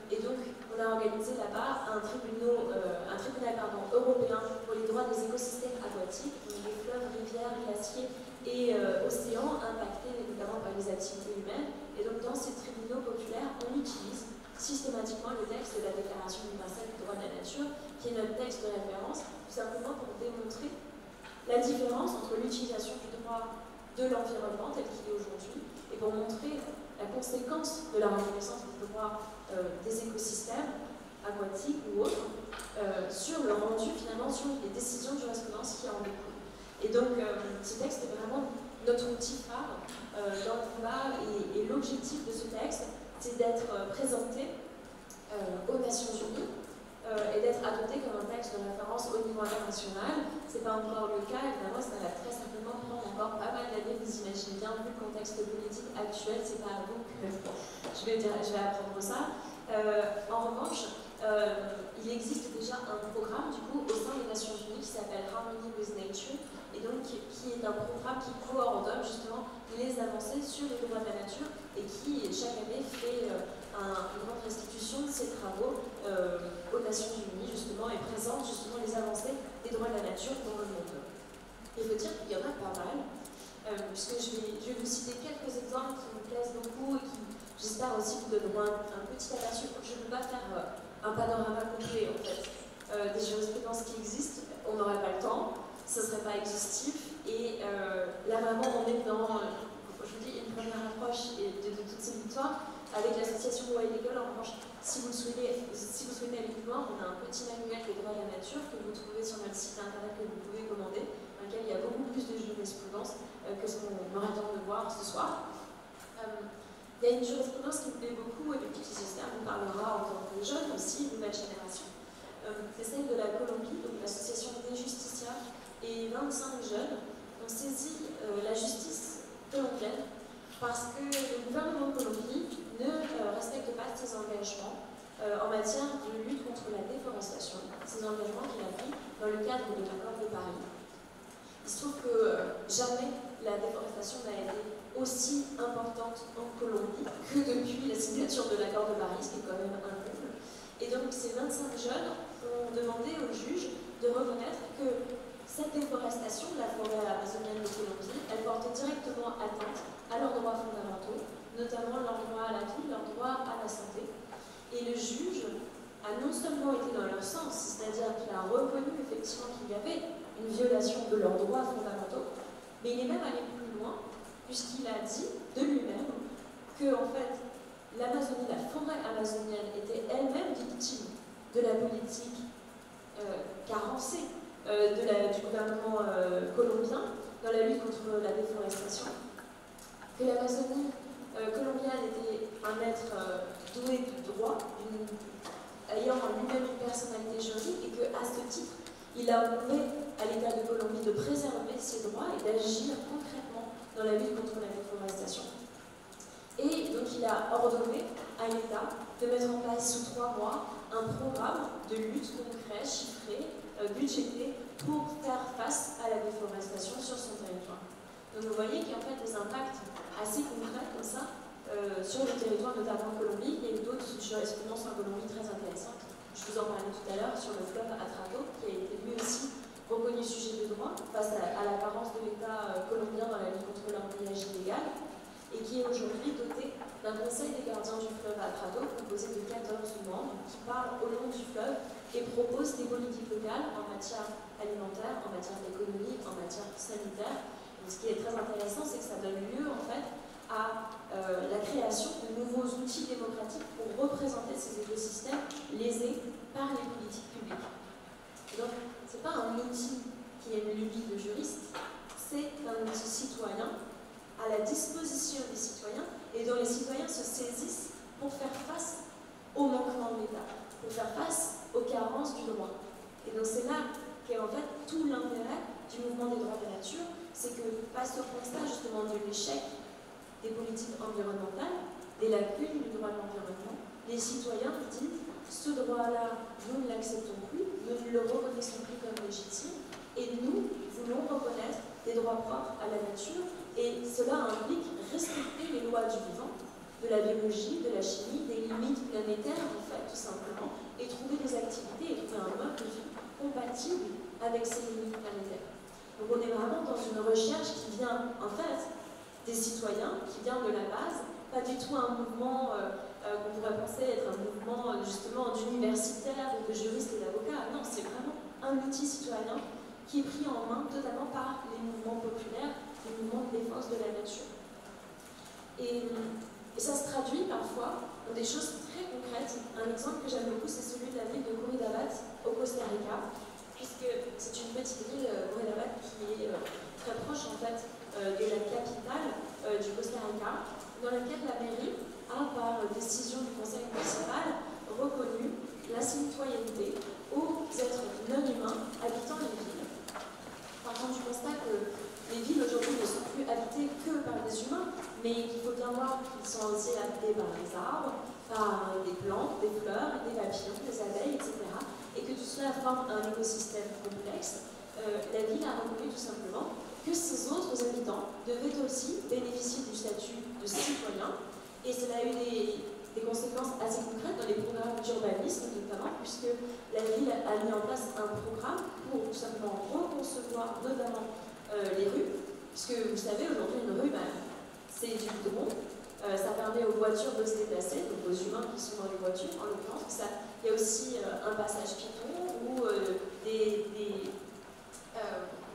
Et donc, on a organisé là-bas un tribunal européen pour les droits des écosystèmes aquatiques, donc les fleuves, rivières, glaciers et océans impactés notamment par les activités humaines. Et Et donc dans ces tribunaux populaires, on utilise systématiquement le texte de la Déclaration universelle des droits de la nature, qui est notre texte de référence, tout simplement pour démontrer la différence entre l'utilisation du droit de l'environnement tel qu'il est aujourd'hui et pour montrer la conséquence de la reconnaissance des droits des écosystèmes aquatiques ou autres sur le rendu finalement sur les décisions de jurisprudence qui en découlent. Et donc ce texte est vraiment notre outil phare dans le combat et l'objectif de ce texte c'est d'être présenté aux Nations Unies et d'être adopté comme un texte de référence au niveau international. Ce n'est pas encore le cas, évidemment, ça va très simplement prendre encore pas mal d'années, vous imaginez bien, vu le contexte politique actuel, c'est pas à vous que je vais apprendre ça. En revanche, il existe déjà un programme du coup au sein des Nations Unies qui s'appelle Harmony with Nature et donc qui est un programme qui coordonne justement les avancées sur les droits de la nature et qui chaque année fait une grande restitution de ses travaux aux Nations Unies justement et présente justement les avancées des droits de la nature dans le monde. Il faut dire qu'il y en a pas mal, puisque je vais vous citer quelques exemples qui me plaisent beaucoup et qui j'espère aussi vous donneront un petit aperçu. Je ne peux pas faire un panorama complet en fait des jurisprudences qui existent, on n'aurait pas le temps, ce ne serait pas exhaustif et là vraiment on est dans, je vous dis, une première approche de toutes ces victoires avec l'association Wild Eagle. En revanche, si vous souhaitez aller plus loin, on a un petit manuel des droits de la nature que vous trouvez sur notre site internet que vous pouvez commander, dans lequel il y a beaucoup plus de jurisprudence que ce qu'on aura le temps de voir ce soir. Il y a une jurisprudence qui me plaît beaucoup et qui j'espère vous parlera en tant que jeune aussi, nouvelle génération. C'est celle de la Colombie, donc l'association des justiciables et 25 jeunes ont saisi la justice colombienne parce que le gouvernement de Colombie ne respecte pas ses engagements en matière de lutte contre la déforestation, ces engagements qu'il a pris dans le cadre de l'accord de Paris. Il se trouve que jamais la déforestation n'a été aussi importante en Colombie que depuis la signature de l'accord de Paris, ce qui est quand même un comble. Et donc ces 25 jeunes ont demandé aux juges de reconnaître que cette déforestation de la forêt amazonienne de Colombie, elle porte directement atteinte à leurs droits fondamentaux, notamment leur droit à la vie, leur droit à la santé. Et le juge a non seulement été dans leur sens, c'est-à-dire qu'il a reconnu effectivement qu'il y avait une violation de leurs droits fondamentaux, mais il est même allé plus loin, puisqu'il a dit de lui-même que, en fait, l'Amazonie, la forêt amazonienne, était elle-même victime de la politique carencée du gouvernement colombien dans la lutte contre la déforestation, que l'Amazonie colombienne était un être doué de droit, ayant en lui-même une personnalité juridique, et qu'à ce titre, il a demandé à l'État de Colombie de préserver ses droits et d'agir concrètement dans la lutte contre la déforestation. Et donc il a ordonné à l'État de mettre en place sous 3 mois un programme de lutte concret, chiffré, budgété pour faire face à la déforestation sur son territoire. Donc vous voyez qu'il y a en fait des impacts assez concrets comme ça sur le territoire, notamment en Colombie. Il y a eu d'autres jurisprudences en Colombie très intéressantes. Je vous en parlais tout à l'heure sur le fleuve Atrato, qui a été lui aussi reconnu sujet de droit face à la carence de l'État colombien dans la lutte contre l'embouteillage illégal, et qui est aujourd'hui doté d'un conseil des gardiens du fleuve Atrato composé de 14 membres qui parlent au long du fleuve et proposent des politiques locales en matière alimentaire, en matière d'économie, en matière sanitaire. Et ce qui est très intéressant, c'est que ça donne lieu en fait à la création de nouveaux outils démocratiques pour représenter ces écosystèmes lésés par les politiques publiques. Et donc, ce n'est pas un outil qui est une lubie de juriste, c'est un outil citoyen à la disposition des citoyens et dont les citoyens se saisissent pour faire face aux manquements de l'État, pour faire face aux carences du droit. Et donc c'est là qu'est en fait tout l'intérêt du mouvement des droits de la nature, c'est que face au constat justement de l'échec des politiques environnementales, des lacunes du droit de l'environnement, les citoyens disent ce droit-là, nous ne l'acceptons plus, nous ne le reconnaissons plus comme légitime, et nous voulons reconnaître des droits propres à la nature, et cela implique respecter les lois du vivant, de la biologie, de la chimie, des limites planétaires en fait, tout simplement, et trouver des activités et trouver un mode de vie compatible avec ces limites planétaires. Donc on est vraiment dans une recherche qui vient en fait des citoyens, qui vient de la base pas du tout un mouvement qu'on pourrait penser être un mouvement justement d'universitaires ou de juristes et d'avocats. Non, c'est vraiment un outil citoyen qui est pris en main totalement par les mouvements populaires, les mouvements de défense de la nature. Et ça se traduit parfois dans des choses très concrètes. Un exemple que j'aime beaucoup, c'est celui de la ville de Curridabat au Costa Rica, puisque c'est une petite ville, Curridabat, qui est très proche en fait de la capitale du Costa Rica, dans laquelle la mairie a, par décision du conseil municipal, reconnu la citoyenneté aux êtres non humains habitant les villes. Par contre, je constate que les villes aujourd'hui ne sont plus habitées que par des humains, mais il faut bien voir qu'ils sont aussi habités par des arbres, par des plantes, des fleurs, des papillons, des abeilles, etc. Et que tout cela forme un écosystème complexe. La ville a reconnu tout simplement que ces autres habitants devaient aussi bénéficier du statut de citoyen, et cela a eu des conséquences assez concrètes dans les programmes d'urbanisme notamment, puisque la ville a mis en place un programme pour tout simplement reconcevoir notamment les rues, puisque vous savez aujourd'hui une rue, c'est du goudron, ça permet aux voitures de se déplacer, donc aux humains qui sont dans les voitures en l'occurrence. Il y a aussi un passage piéton ou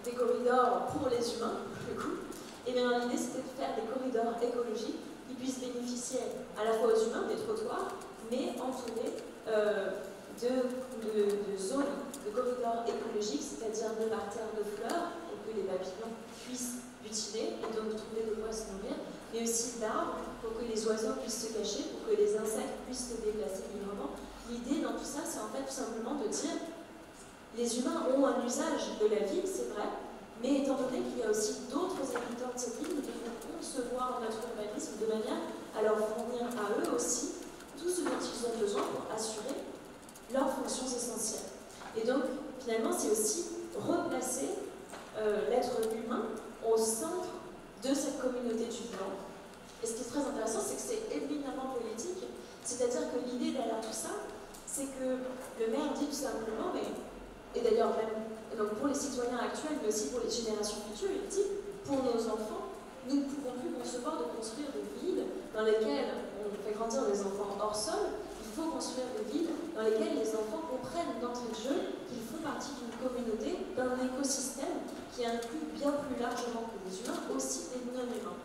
des corridors pour les humains, du coup. Et bien l'idée c'était de faire des corridors écologiques qui puissent bénéficier à la fois aux humains des trottoirs, mais entourés de zones de corridors écologiques, c'est-à-dire de parterres de fleurs, pour que les papillons puissent butiner et donc trouver de quoi se nourrir, mais aussi d'arbres pour que les oiseaux puissent se cacher, pour que les insectes puissent se déplacer librement. L'idée dans tout ça, c'est en fait tout simplement de dire les humains ont un usage de la ville, c'est vrai, mais étant donné qu'il y a aussi d'autres habitants de cette ville, nous devons concevoir notre urbanisme de manière à leur fournir à eux aussi tout ce dont ils ont besoin pour assurer leurs fonctions essentielles. Et donc, finalement, c'est aussi replacer l'être humain au centre de cette communauté du vivant. Et ce qui est très intéressant, c'est que c'est éminemment politique, c'est-à-dire que l'idée derrière tout ça, c'est que le maire dit tout simplement, et d'ailleurs même donc pour les citoyens actuels, mais aussi pour les générations futures, il dit, pour nos enfants, nous ne pouvons plus concevoir de construire des villes dans lesquelles on fait grandir des enfants hors sol. Il faut construire des villes dans lesquelles les enfants comprennent d'entrée de jeu qu'ils font partie d'une communauté, d'un écosystème qui inclut bien plus largement que les humains, aussi des non-humains.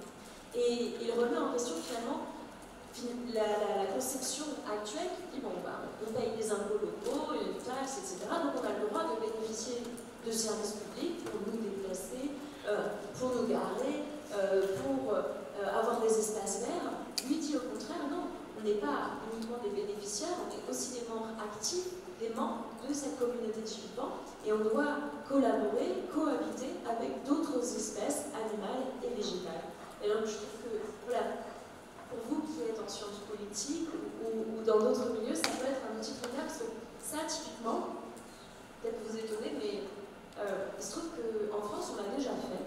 Et il remet en question finalement la conception actuelle qui dit, on paye des impôts locaux, des taxes, etc. Donc on a le droit de bénéficier de services publics pour nous déplacer, pour nous garer, pour avoir des espaces verts. Lui dit au contraire, non, on n'est pas uniquement des bénéficiaires, on est aussi des membres actifs, des membres de cette communauté de vivants, et on doit collaborer, cohabiter avec d'autres espèces animales et végétales. Et donc je trouve que, voilà, pour vous qui êtes en sciences politiques ou dans d'autres milieux, ça peut être un outil très parce que ça, typiquement, peut-être vous étonnez, mais il se trouve qu'en France, on l'a déjà fait,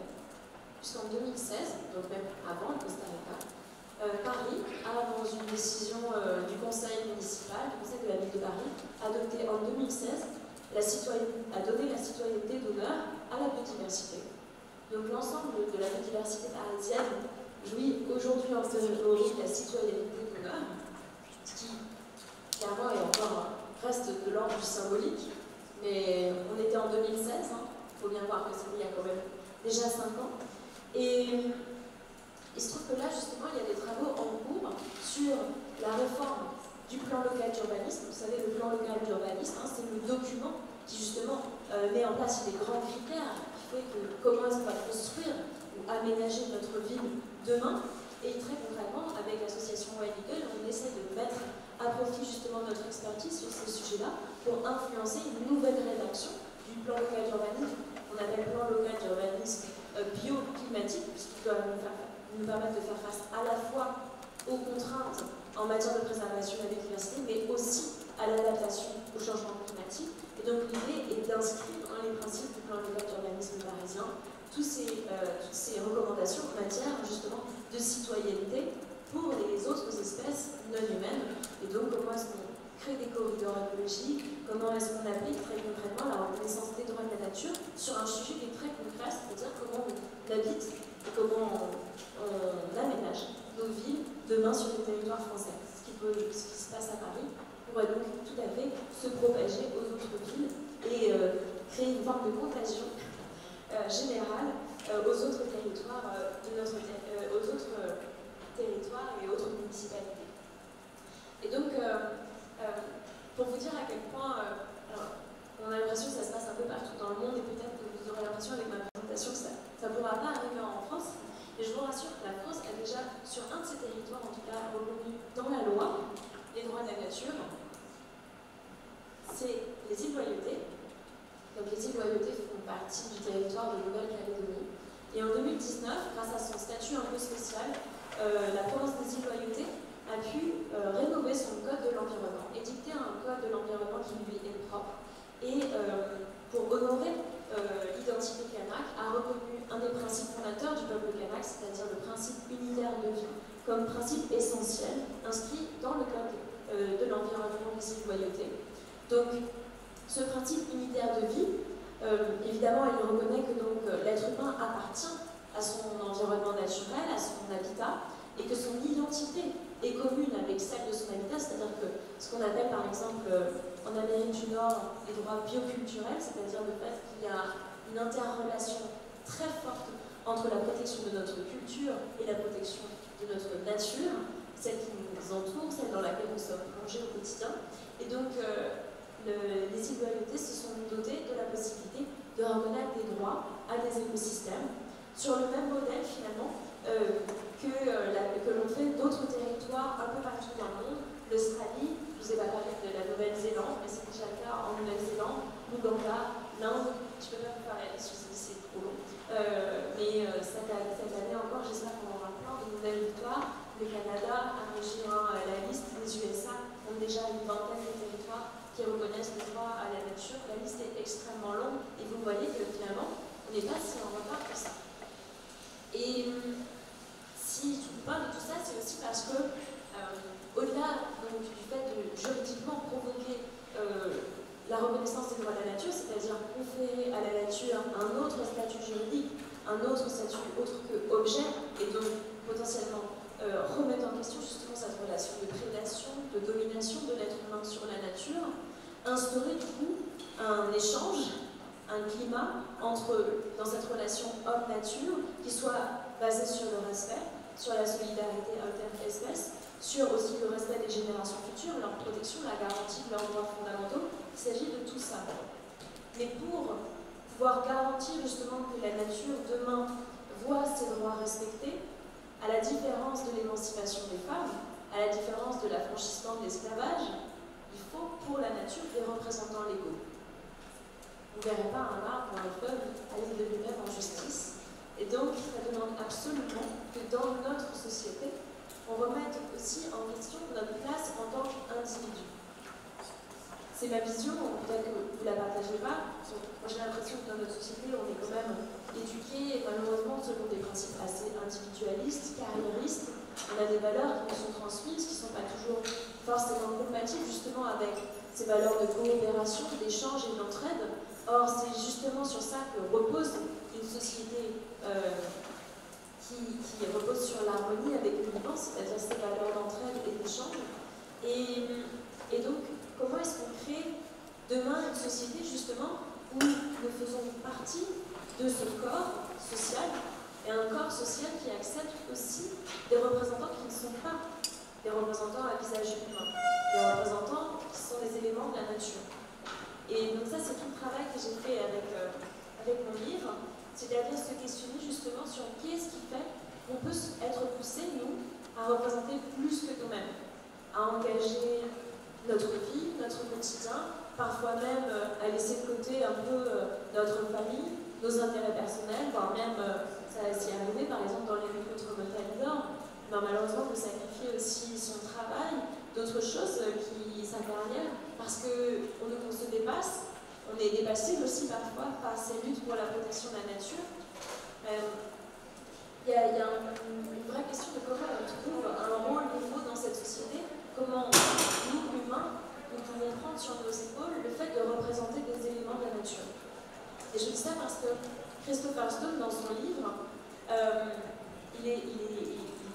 puisqu'en 2016, donc même avant le Costa Rica, Paris a, dans une décision du conseil municipal, du conseil de la ville de Paris, adopté en 2016, a donné la citoyenneté d'honneur à la biodiversité. Donc l'ensemble de la biodiversité parisienne jouit aujourd'hui en théorie la citoyenneté d'honneur, ce qui, clairement, et encore reste de l'ordre du symbolique, mais on était en 2016, il faut bien voir que c'est il y a quand même déjà 5 ans, et il se trouve que là, justement, il y a des travaux en cours sur la réforme du plan local d'urbanisme. Vous savez, le plan local d'urbanisme, c'est le document qui, justement, met en place les grands critères qui fait que comment est-ce qu'on va construire ou aménager notre ville demain. Et très concrètement, avec l'association Wild Eagle, on essaie de mettre à profit justement notre expertise sur ces sujets-là pour influencer une nouvelle rédaction du plan local d'urbanisme. On appelle plan local d'urbanisme bioclimatique, puisqu'il doit nous permettre de faire face à la fois aux contraintes en matière de préservation de la biodiversité, mais aussi à l'adaptation au changement climatique. Et donc l'idée est d'inscrire dans les principes du plan local d'urbanisme parisien toutes ces recommandations en matière justement de citoyenneté pour les autres espèces non humaines. Et donc comment est-ce qu'on crée des corridors écologiques, comment est-ce qu'on applique très concrètement la reconnaissance des droits de la nature sur un sujet qui est très concret, c'est-à-dire comment on habite et comment on aménage nos villes demain sur le territoire français. Ce qui se passe à Paris pourrait donc tout à fait se propager aux autres villes et créer une forme de contagion générale aux autres territoires et autres municipalités. Et donc, pour vous dire à quel point, on a l'impression que ça se passe un peu partout dans le monde, et peut-être que vous aurez l'impression avec ma présentation que ça ne pourra pas arriver en France, mais je vous rassure que la France a déjà, sur un de ses territoires en tout cas, reconnu dans la loi les droits de la nature. C'est les îles Loyauté. Donc les îles Loyauté font partie du territoire de Nouvelle-Calédonie. Et en 2019, grâce à son statut un peu spécial, la province des îles Loyauté a pu rénover son code de l'environnement, édicter un code de l'environnement qui lui est propre. Et pour honorer l'identité kanak, a reconnu un des principes fondateurs du peuple kanak, c'est-à-dire le principe unitaire de vie, comme principe essentiel, inscrit dans le code de l'environnement des îles Loyauté. Donc, ce principe unitaire de vie, évidemment, il reconnaît que l'être humain appartient à son environnement naturel, à son habitat, et que son identité est commune avec celle de son habitat, c'est-à-dire que ce qu'on appelle par exemple en Amérique du Nord les droits bioculturels, c'est-à-dire le fait qu'il y a une interrelation très forte entre la protection de notre culture et la protection de notre nature, celle qui nous entoure, celle dans laquelle nous sommes plongés au quotidien. Et donc, les îles Loyauté se sont dotées de la possibilité de reconnaître des droits à des écosystèmes sur le même modèle finalement que l'on fait d'autres territoires un peu partout dans le monde. L'Australie, je vous ai pas parlé de la Nouvelle-Zélande, mais c'est déjà le cas en Nouvelle-Zélande, l'Ouganda, l'Inde, je peux même faire la liste, c'est trop long. Mais cette année encore, j'espère qu'on aura plein de nouvelles victoires. Le Canada a rejoint la liste, les USA ont déjà une vingtaine de territoires qui reconnaissent le droit à la nature. La liste est extrêmement longue et vous voyez que finalement, on n'est pas si en retard que ça. Et si je vous parle de tout ça, c'est aussi parce que, au-delà du fait de juridiquement provoquer la reconnaissance des droits de la nature, c'est-à-dire conférer à la nature un autre statut juridique, un autre statut autre que objet, et donc potentiellement remettre en question justement cette relation de prédation, de domination de l'être humain sur la nature, instaurer du coup un échange, un climat dans cette relation homme-nature qui soit basé sur le respect, sur la solidarité inter-espèces, sur aussi le respect des générations futures, leur protection, la garantie de leurs droits fondamentaux. Il s'agit de tout ça. Mais pour pouvoir garantir justement que la nature demain voit ses droits respectés, à la différence de l'émancipation des femmes, à la différence de l'affranchissement de l'esclavage, il faut pour la nature des représentants légaux. On ne verrait pas un arbre ou un fleuve aller de lui-même en justice. Et donc, ça demande absolument que dans notre société, on remette aussi en question notre place en tant qu'individu. C'est ma vision, peut-être que vous ne la partagez pas. Moi, j'ai l'impression que dans notre société, on est quand même éduqué, malheureusement, selon des principes assez individualistes, carriéristes. On a des valeurs qui nous sont transmises, qui ne sont pas toujours forcément compatibles, justement, avec ces valeurs de coopération, d'échange et d'entraide. Or, c'est justement sur ça que repose une société qui repose sur l'harmonie avec le vivant, c'est-à-dire ces valeurs d'entraide et d'échange. Et donc, comment est-ce qu'on crée demain une société justement où nous faisons partie de ce corps social, et un corps social qui accepte aussi des représentants qui ne sont pas des représentants à visage humain, des représentants qui sont des éléments de la nature. Et donc ça, c'est tout le travail que j'ai fait avec mon livre, c'est-à-dire se questionner justement sur qu'est-ce qui fait qu'on peut être poussé, nous, à représenter plus que nous-mêmes, à engager notre vie, notre quotidien, parfois même à laisser de côté un peu notre famille, nos intérêts personnels, voire même, ça s'y est arrivé par exemple dans les luttes contre Montalior, malheureusement de sacrifier aussi son travail, d'autres choses, sa carrière, parce qu'on se dépasse, on est dépassé aussi parfois par ces luttes pour la protection de la nature. Il y a une vraie question de comment on trouve un rôle nouveau dans cette société, comment nous, humains, nous pouvons prendre sur nos épaules le fait de représenter des éléments de la nature. Et je dis ça parce que Christopher Stone, dans son livre, il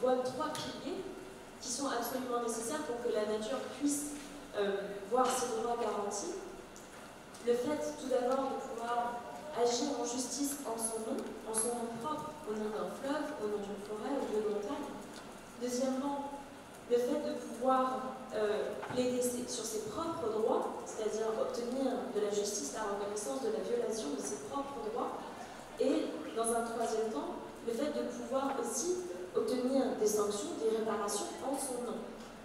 voit trois piliers qui sont absolument nécessaires pour que la nature puisse voir ses droits garantis. Le fait tout d'abord de pouvoir agir en justice en son nom propre, au nom d'un fleuve, au nom d'une forêt ou d'une montagne. Deuxièmement, le fait de pouvoir plaider sur ses propres droits, c'est-à-dire obtenir de la justice la reconnaissance de la violation de ses propres droits. Et dans un troisième temps, le fait de pouvoir aussi obtenir des sanctions, des réparations en son nom,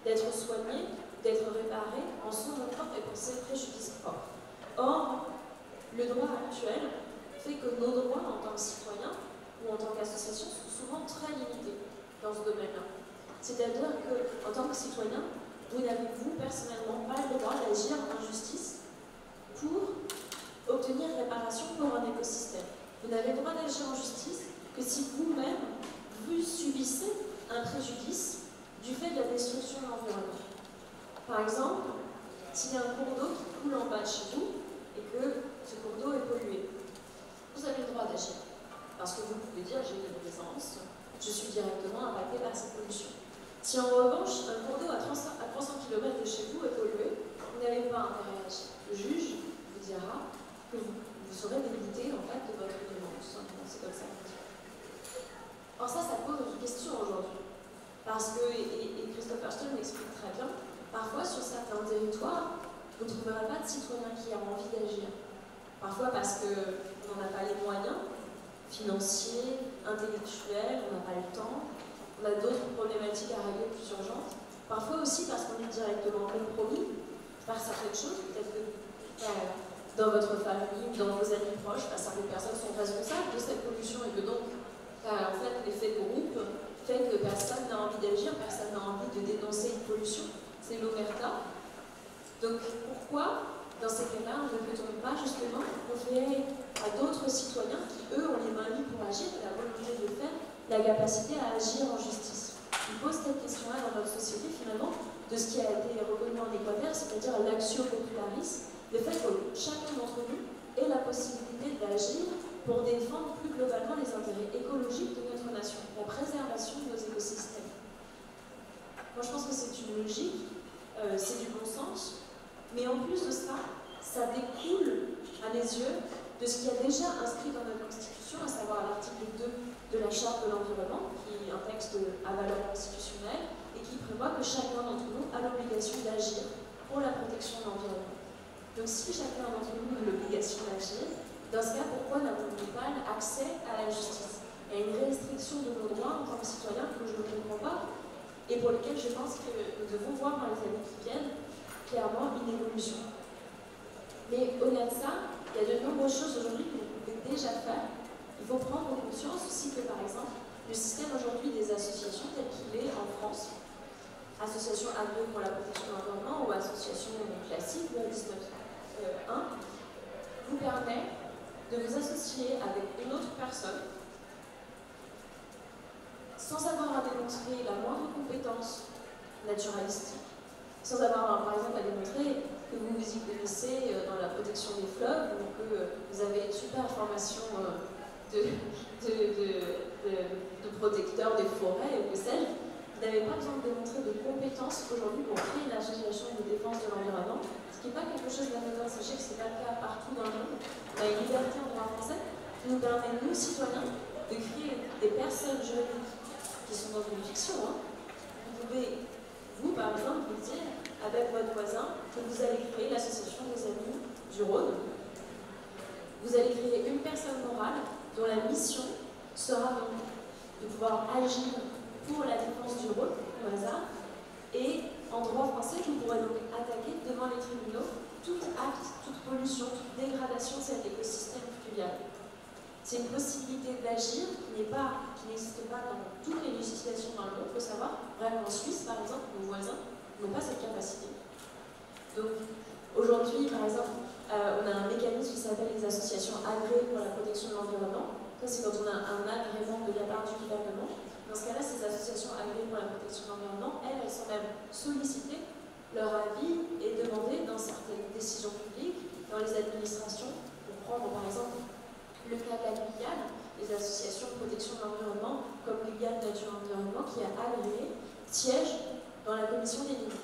d'être soigné, d'être réparé en son nom propre et pour ses préjudices propres. Or, le droit actuel fait que nos droits en tant que citoyens ou en tant qu'association sont souvent très limités dans ce domaine-là. C'est-à-dire qu'en tant que citoyen, vous n'avez, vous, personnellement, pas le droit d'agir en justice pour obtenir réparation pour un écosystème. Vous n'avez le droit d'agir en justice que si vous-même, vous subissez un préjudice du fait de la destruction de l'environnement. Par exemple, s'il y a un cours d'eau qui coule en bas de chez vous et que ce cours d'eau est pollué, vous avez le droit d'agir. Parce que vous pouvez dire, j'ai une présence, je suis directement impacté par cette pollution. Si en revanche, un cours d'eau à 300 km de chez vous est pollué, vous n'avez pas intérêt à agir. Le juge vous dira que vous serez débouté en fait, de votre demande. C'est comme ça. Or ça pose une question aujourd'hui. Parce que, et Christopher Stone l'explique très bien, parfois sur certains territoires, vous ne trouverez pas de citoyens qui ont envie d'agir. Parfois parce qu'on n'en a pas les moyens financiers, intellectuels, on n'a pas le temps, on a d'autres problématiques à régler plus urgentes. Parfois aussi parce qu'on est directement compromis par certaines choses, peut-être que dans votre famille, dans vos amis proches, certaines personnes sont responsables de cette pollution et que donc, en fait, l'effet groupe fait que personne n'a envie d'agir, personne n'a envie de dénoncer une pollution. C'est l'omerta. Donc pourquoi, dans ces cas-là, ne peut-on pas justement conférer à d'autres citoyens qui, eux, ont les mains libres pour agir, et la volonté de le faire, la capacité à agir en justice? Il pose cette question-là dans notre société, finalement, de ce qui a été reconnu en Équateur, c'est-à-dire l'axio popularis, le fait que chacun d'entre nous ait la possibilité d'agir pour défendre plus globalement les intérêts écologiques de notre nation, la préservation de nos écosystèmes. Moi, je pense que c'est une logique, c'est du bon sens, mais en plus de ça, ça découle, à mes yeux, de ce qui est déjà inscrit dans notre Constitution, à savoir l'article 2 de la Charte de l'environnement, qui est un texte à valeur constitutionnelle, et qui prévoit que chacun d'entre nous a l'obligation d'agir pour la protection de l'environnement. Donc si chacun d'entre nous a l'obligation d'agir, dans ce cas, pourquoi n'avons-nous pas accès à la justice? Il y a une restriction de nos droits en tant que citoyens que je ne comprends pas, et pour lesquels je pense que nous devons voir dans les années qui viennent clairement une évolution. Mais au-delà de ça, il y a de nombreuses choses aujourd'hui que vous pouvez déjà faire. Il faut prendre conscience aussi que, par exemple, le système aujourd'hui des associations tel qu'il est en France, association agréée pour la protection de l'environnement ou association classique, le 19.1, vous permet de vous associer avec une autre personne sans avoir à démontrer la moindre compétence naturalistique, sans avoir par exemple à démontrer que vous vous y connaissez dans la protection des fleuves ou que vous avez une super formation de protecteur des forêts ou que sais-je. Vous n'avez pas besoin de démontrer de compétences aujourd'hui pour créer une association de défense de l'environnement, ce qui n'est pas quelque chose d'anodin. Sachez que ce n'est pas le cas partout dans le monde. On a une liberté en droit français qui nous permet, nous citoyens, de créer des personnes juridiques qui sont dans une fiction. Vous pouvez, vous par exemple, vous dire avec votre voisin que vous allez créer l'association des amis du Rhône. Vous allez créer une personne morale dont la mission sera donc de pouvoir agir pour la défense du Rhône, au hasard, et en droit français, vous pourrez donc attaquer devant les tribunaux tout acte, toute pollution, toute dégradation de cet écosystème fluvial. C'est une possibilité d'agir qui n'existe pas dans toutes les législations dans le monde, il faut savoir. Vraiment en Suisse, par exemple, nos voisins n'ont pas cette capacité. Donc, aujourd'hui, par exemple, on a un mécanisme qui s'appelle les associations agréées pour la protection de l'environnement. Ça, c'est quand on a un agrément de la part du gouvernement. Dans ce cas-là, ces associations agréées pour la protection de l'environnement, elles sont même sollicitées, leur avis est demandé dans certaines décisions publiques, dans les administrations, pour prendre par exemple le cas de la Guyane, les associations de protection de l'environnement, comme Guyane Nature Environnement, qui a agréé, siège l'émission des lignes.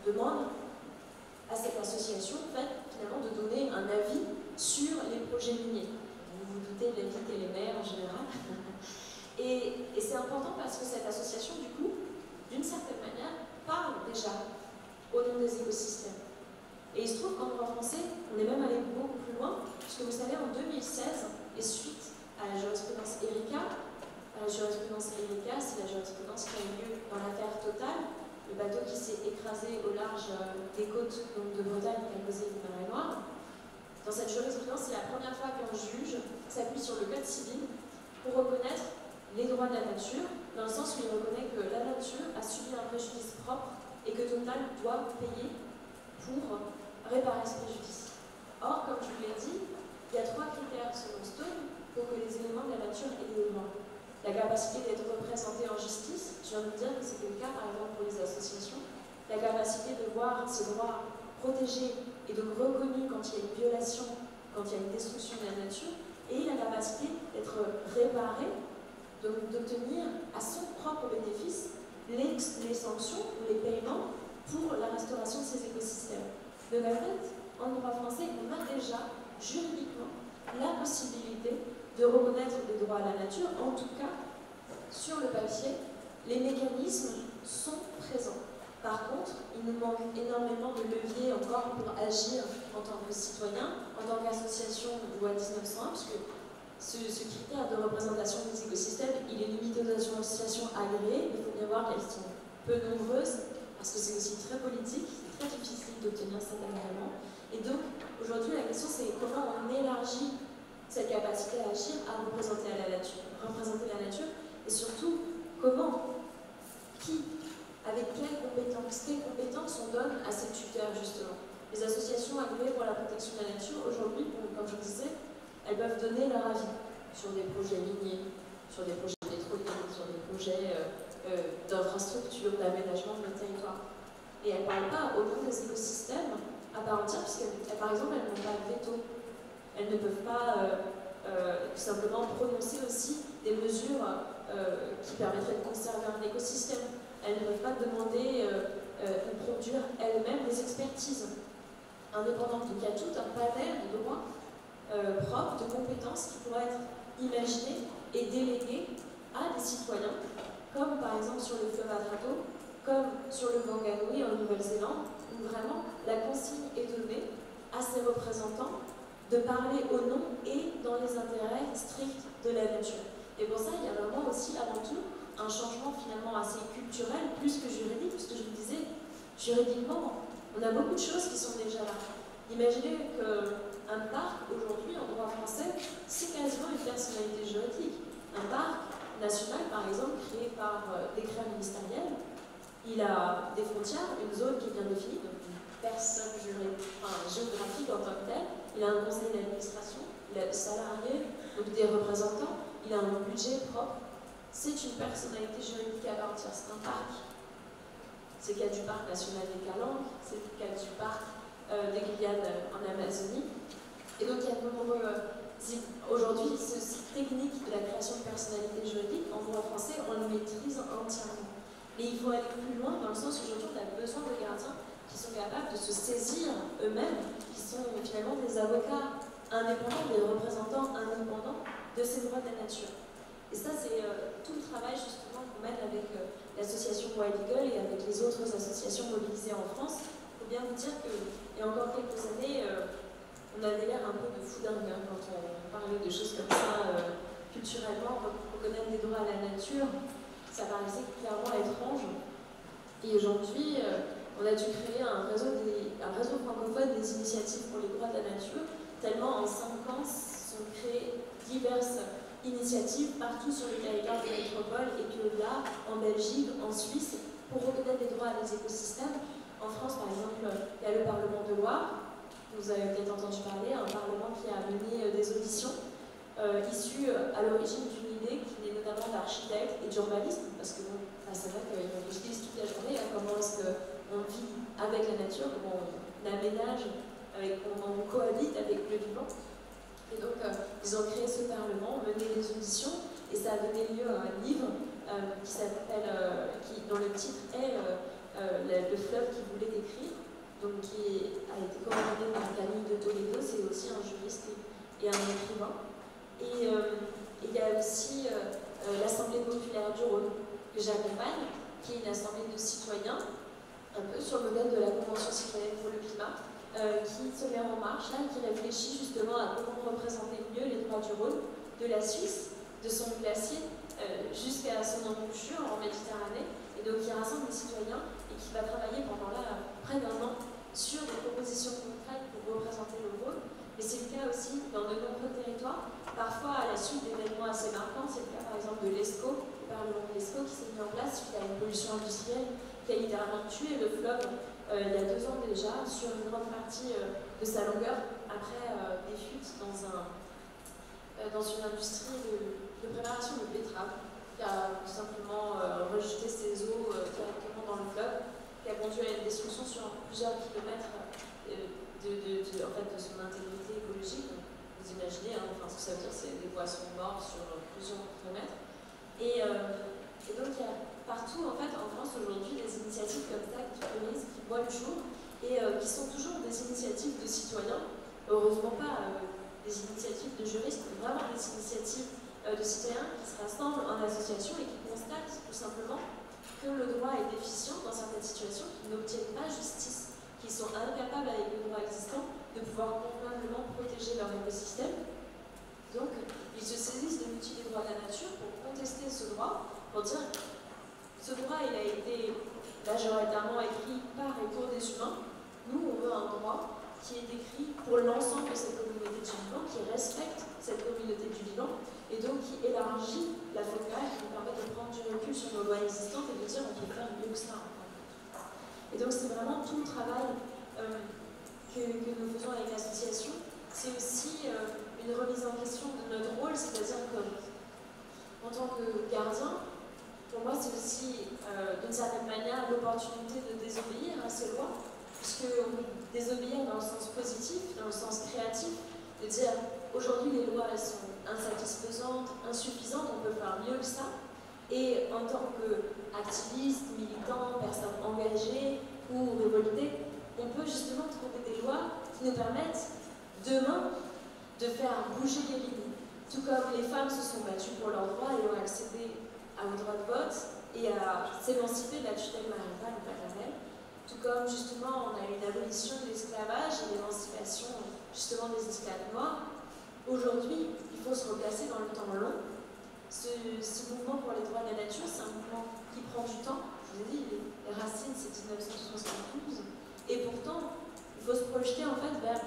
On demande à cette association, en fait, finalement, de donner un avis sur les projets miniers. Vous vous doutez de l'avis qu'est les maires en général. Et c'est important parce que cette association, du coup, d'une certaine manière, parle déjà au nom des écosystèmes. Et il se trouve qu'en droit français, on est même allé beaucoup plus loin, puisque vous savez, en 2016, et suite à la jurisprudence Erika, c'est la jurisprudence qui a eu lieu dans l'affaire Total, le bateau qui s'est écrasé au large des côtes de Bretagne qui a causé une marée noire. Dans cette jurisprudence, c'est la première fois qu'un juge s'appuie sur le code civil pour reconnaître les droits de la nature, dans le sens où il reconnaît que la nature a subi un préjudice propre et que Total doit payer pour réparer ce préjudice. Or, comme je vous l'ai dit, il y a 3 critères selon Stone pour que les éléments de la nature aient des droits. La capacité d'être représenté en justice, je viens de vous dire que c'était le cas par exemple pour les associations, la capacité de voir ces droits protégés et donc reconnus quand il y a une violation, quand il y a une destruction de la nature, et la capacité d'être réparé, donc d'obtenir à son propre bénéfice les sanctions ou les paiements pour la restauration de ces écosystèmes. Donc en fait, en droit français, on a déjà juridiquement la possibilité de reconnaître des droits à la nature. En tout cas, sur le papier, les mécanismes sont présents. Par contre, il nous manque énormément de leviers encore pour agir en tant que citoyen, en tant qu'association loi 1901, puisque ce critère de représentation des écosystèmes, il est limité aux associations agréées. Il faut bien voir qu'elles sont peu nombreuses, parce que c'est aussi très politique, c'est très difficile d'obtenir cet agrément. Et donc, aujourd'hui, la question c'est comment on élargit cette capacité à agir, à représenter la nature, et surtout, comment, qui, avec quelles compétences on donne à ces tuteurs, justement. Les associations agréées pour la protection de la nature, aujourd'hui, comme je vous disais, elles peuvent donner leur avis sur des projets miniers, sur des projets pétroliers, sur des projets d'infrastructures, d'aménagement de notre territoire. Et elles ne parlent pas au nom des écosystèmes à part entière, puisqu'elles, par exemple, elles n'ont pas de veto. Elles ne peuvent pas simplement prononcer aussi des mesures qui permettraient de conserver un écosystème. Elles ne peuvent pas demander ou produire elles-mêmes des expertises indépendantes. Donc il y a tout un panel de droits propres, de compétences qui pourraient être imaginées et déléguées à des citoyens, comme par exemple sur le fleuve Atrato, comme sur le Wanganui en Nouvelle-Zélande, où vraiment la consigne est donnée à ses représentants de parler au nom et dans les intérêts stricts de la nature. Et pour ça, il y a vraiment aussi, avant tout, un changement finalement assez culturel, plus que juridique, puisque je vous disais, juridiquement, on a beaucoup de choses qui sont déjà là. Imaginez qu'un parc, aujourd'hui, en droit français, c'est quasiment une personnalité juridique. Un parc national, par exemple, créé par décret ministériel, il a des frontières, une zone qui est bien définie, donc une personne géographique en tant que telle. Il a un conseil d'administration, il a des salariés, donc des représentants, il a un budget propre. C'est une personnalité juridique à part entière, c'est un parc. C'est le cas du parc national des Calanques, c'est le cas du parc des Guyane en Amazonie. Et donc il y a de nombreux... Aujourd'hui, ce technique de la création de personnalités juridiques, en droit français, on le maîtrise entièrement. Et il faut aller plus loin dans le sens où aujourd'hui on a besoin de gardiens qui sont capables de se saisir eux-mêmes, qui sont finalement des avocats indépendants, des représentants indépendants de ces droits de la nature. Et ça, c'est tout le travail justement qu'on mène avec l'association Wild Eagle et avec les autres associations mobilisées en France. Il faut bien vous dire qu'il y a encore quelques années, on avait l'air un peu de foudingue quand on parlait de choses comme ça culturellement, reconnaître des droits à la nature. Ça paraissait clairement étrange. Et aujourd'hui, on a dû créer un réseau francophone des initiatives pour les droits de la nature, tellement en 5 ans sont créées diverses initiatives partout sur le territoire de la métropole et que là, en Belgique, en Suisse, pour reconnaître les droits à des écosystèmes. En France, par exemple, il y a le Parlement de Loire, vous avez peut-être entendu parler, un Parlement qui a mené des auditions issues à l'origine d'une idée qui est notamment d'architectes et d'urbanisme, parce que bon, c'est vrai qu'ils réfléchissent toute la journée à comment est-ce qu'on vit avec la nature, comment on aménage, comment on cohabite avec le vivant. Et donc, ils ont créé ce Parlement, mené des auditions, et ça a donné lieu à un livre qui s'appelle, dont le titre est le fleuve qu'il voulait décrire, donc qui a été commandé par Camille de Toledo, c'est aussi un juriste et un écrivain. Et il y a aussi l'Assemblée populaire du Rhône, que j'accompagne, qui est une assemblée de citoyens, un peu sur le modèle de la Convention citoyenne pour le climat, qui se met en marche là, qui réfléchit justement à comment représenter mieux les droits du Rhône, de la Suisse, de son glacier, jusqu'à son embouchure en Méditerranée, et donc qui rassemble les citoyens et qui va travailler pendant là près d'un an sur des propositions concrètes pour représenter le Rhône. Mais c'est le cas aussi dans de nombreux territoires, parfois à la suite d'événements assez marquants. C'est le cas par exemple de l'ESCO, le Parlement de l'ESCO qui s'est mis en place suite à une pollution industrielle qui a littéralement tué le fleuve il y a 2 ans déjà, sur une grande partie de sa longueur, après des fuites dans une industrie de préparation de betterave, qui a tout simplement rejeté ses eaux directement dans le fleuve, qui a conduit à une destruction sur plusieurs kilomètres de son intégrité écologique. Donc, vous imaginez, hein, enfin, ce que ça veut dire, c'est des poissons morts sur plusieurs kilomètres. Et donc, il y a partout en France aujourd'hui des initiatives comme ça qui fleurisent, qui voient le jour et qui sont toujours des initiatives de citoyens. Heureusement pas des initiatives de juristes, mais vraiment des initiatives de citoyens qui se rassemblent en association et qui constatent tout simplement que le droit est déficient dans certaines situations, qui n'obtiennent pas justice, qui sont incapables avec le droit existant de pouvoir convenablement protéger leur écosystème. Donc, ils se saisissent de l'outil des droits de la nature pour contester ce droit, pour dire ce droit il a été majoritairement écrit par et pour des humains. Nous, on veut un droit qui est écrit pour l'ensemble de cette communauté du vivant, qui respecte cette communauté du vivant, et donc qui élargit la focale, qui nous permet de prendre du recul sur nos lois existantes et de dire on peut faire mieux que ça. Et donc c'est vraiment tout le travail que nous faisons avec l'association. C'est aussi une remise en question de notre rôle, c'est-à-dire qu'en tant que gardien, pour moi, c'est aussi, d'une certaine manière, l'opportunité de désobéir à ces lois, puisque désobéir dans le sens positif, dans le sens créatif, de dire aujourd'hui les lois elles sont insatisfaisantes, insuffisantes, on peut faire mieux que ça. Et en tant qu'activiste, militant, personne engagée ou révoltée, on peut justement trouver des lois qui nous permettent demain de faire bouger les lignes. Tout comme les femmes se sont battues pour leurs droits et ont accédé au droit de vote et à s'émanciper de la tutelle maritale ou paternelle, tout comme justement on a une abolition de l'esclavage et l'émancipation justement des esclaves noirs. Aujourd'hui, il faut se replacer dans le temps long. Ce mouvement pour les droits de la nature, c'est un mouvement qui prend du temps. Je vous ai dit, les racines, c'est 1972. Et pourtant, il faut se projeter en fait vers,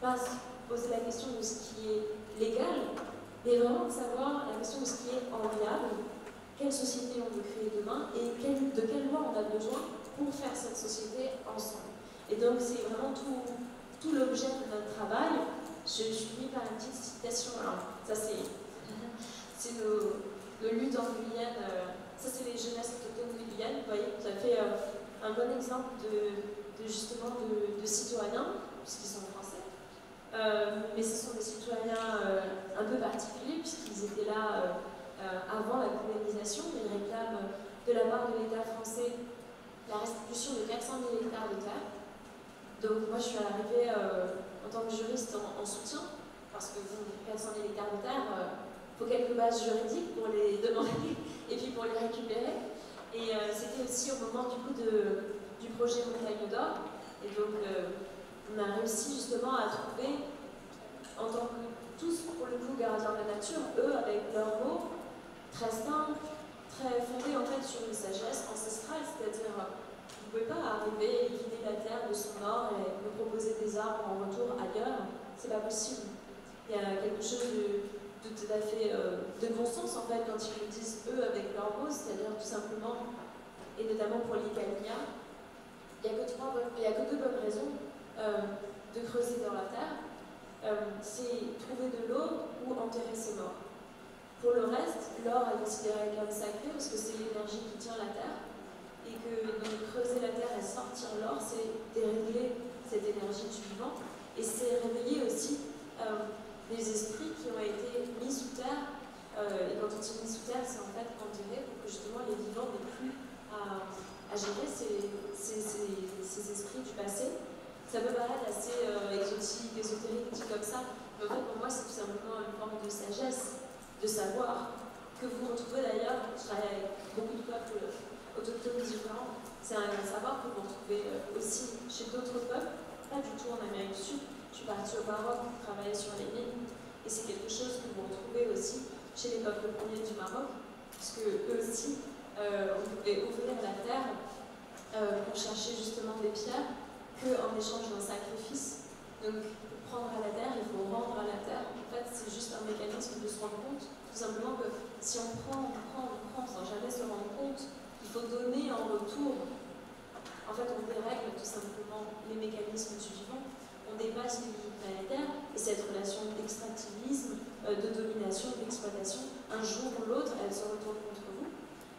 pas se poser la question de ce qui est légal, mais vraiment de savoir la question de ce qui est enviable. Quelle société on veut créer demain et de quelle loi on a besoin pour faire cette société ensemble. Et donc c'est vraiment tout l'objet de notre travail. Je finis par une petite citation. Alors ça c'est le lutte en Guyane, ça c'est les jeunesses autochtones de Guyane. Vous voyez, ça fait un bon exemple justement de citoyens, puisqu'ils sont français. Mais ce sont des citoyens un peu particuliers puisqu'ils étaient là avant la colonisation, mais ils réclament de la part de l'État français la restitution de 400 000 hectares de terre. Donc moi je suis arrivée en tant que juriste en soutien, parce que bon, 400 000 hectares de terre, il faut quelques bases juridiques pour les demander et puis pour les récupérer. Et c'était aussi au moment du coup du projet Montagne d'Or. Et donc on a réussi justement à trouver, en tant que tous pour le coup gardiens de la nature, eux avec leurs mots, très simple, très fondé en fait sur une sagesse ancestrale, c'est-à-dire vous ne pouvez pas arriver et vider la terre de son or et me proposer des arbres en retour ailleurs, c'est pas possible. Il y a quelque chose de tout à fait de bon sens en fait quand ils le disent eux avec leurs mots, c'est-à-dire tout simplement, et notamment pour l'Icalia, il n'y a que 2 bonnes raisons de creuser dans la terre, c'est trouver de l'eau ou enterrer ses morts. Pour le reste, l'or est considéré comme sacré parce que c'est l'énergie qui tient la terre et que donc, creuser la terre et sortir l'or, c'est dérégler cette énergie du vivant et c'est réveiller aussi des esprits qui ont été mis sous terre et quand on dit mis sous terre, c'est en fait enterré pour que justement les vivants n'aient plus à à gérer ces esprits du passé. Ça peut paraître assez exotique, ésotérique, dit comme ça, mais en fait pour moi c'est tout simplement une forme de sagesse, de savoir, que vous retrouvez d'ailleurs, je travaille avec beaucoup de peuples autochtones différents, c'est un savoir que vous retrouvez aussi chez d'autres peuples, pas du tout en Amérique du Sud. Je suis partie au Maroc pour travailler sur les mines, et c'est quelque chose que vous retrouvez aussi chez les peuples premiers du Maroc, puisque eux aussi, on pouvait ouvrir la terre pour chercher justement des pierres, qu'en échange d'un sacrifice. Donc, pour prendre à la terre, il faut rendre à la terre. En fait, c'est juste un mécanisme de se rendre compte, tout simplement que si on prend sans jamais se rendre compte, il faut donner en retour. En fait, on dérègle tout simplement les mécanismes du vivant, on dépasse les limites planétaires, et cette relation d'extractivisme, de domination, d'exploitation, un jour ou l'autre, elle se retourne contre vous.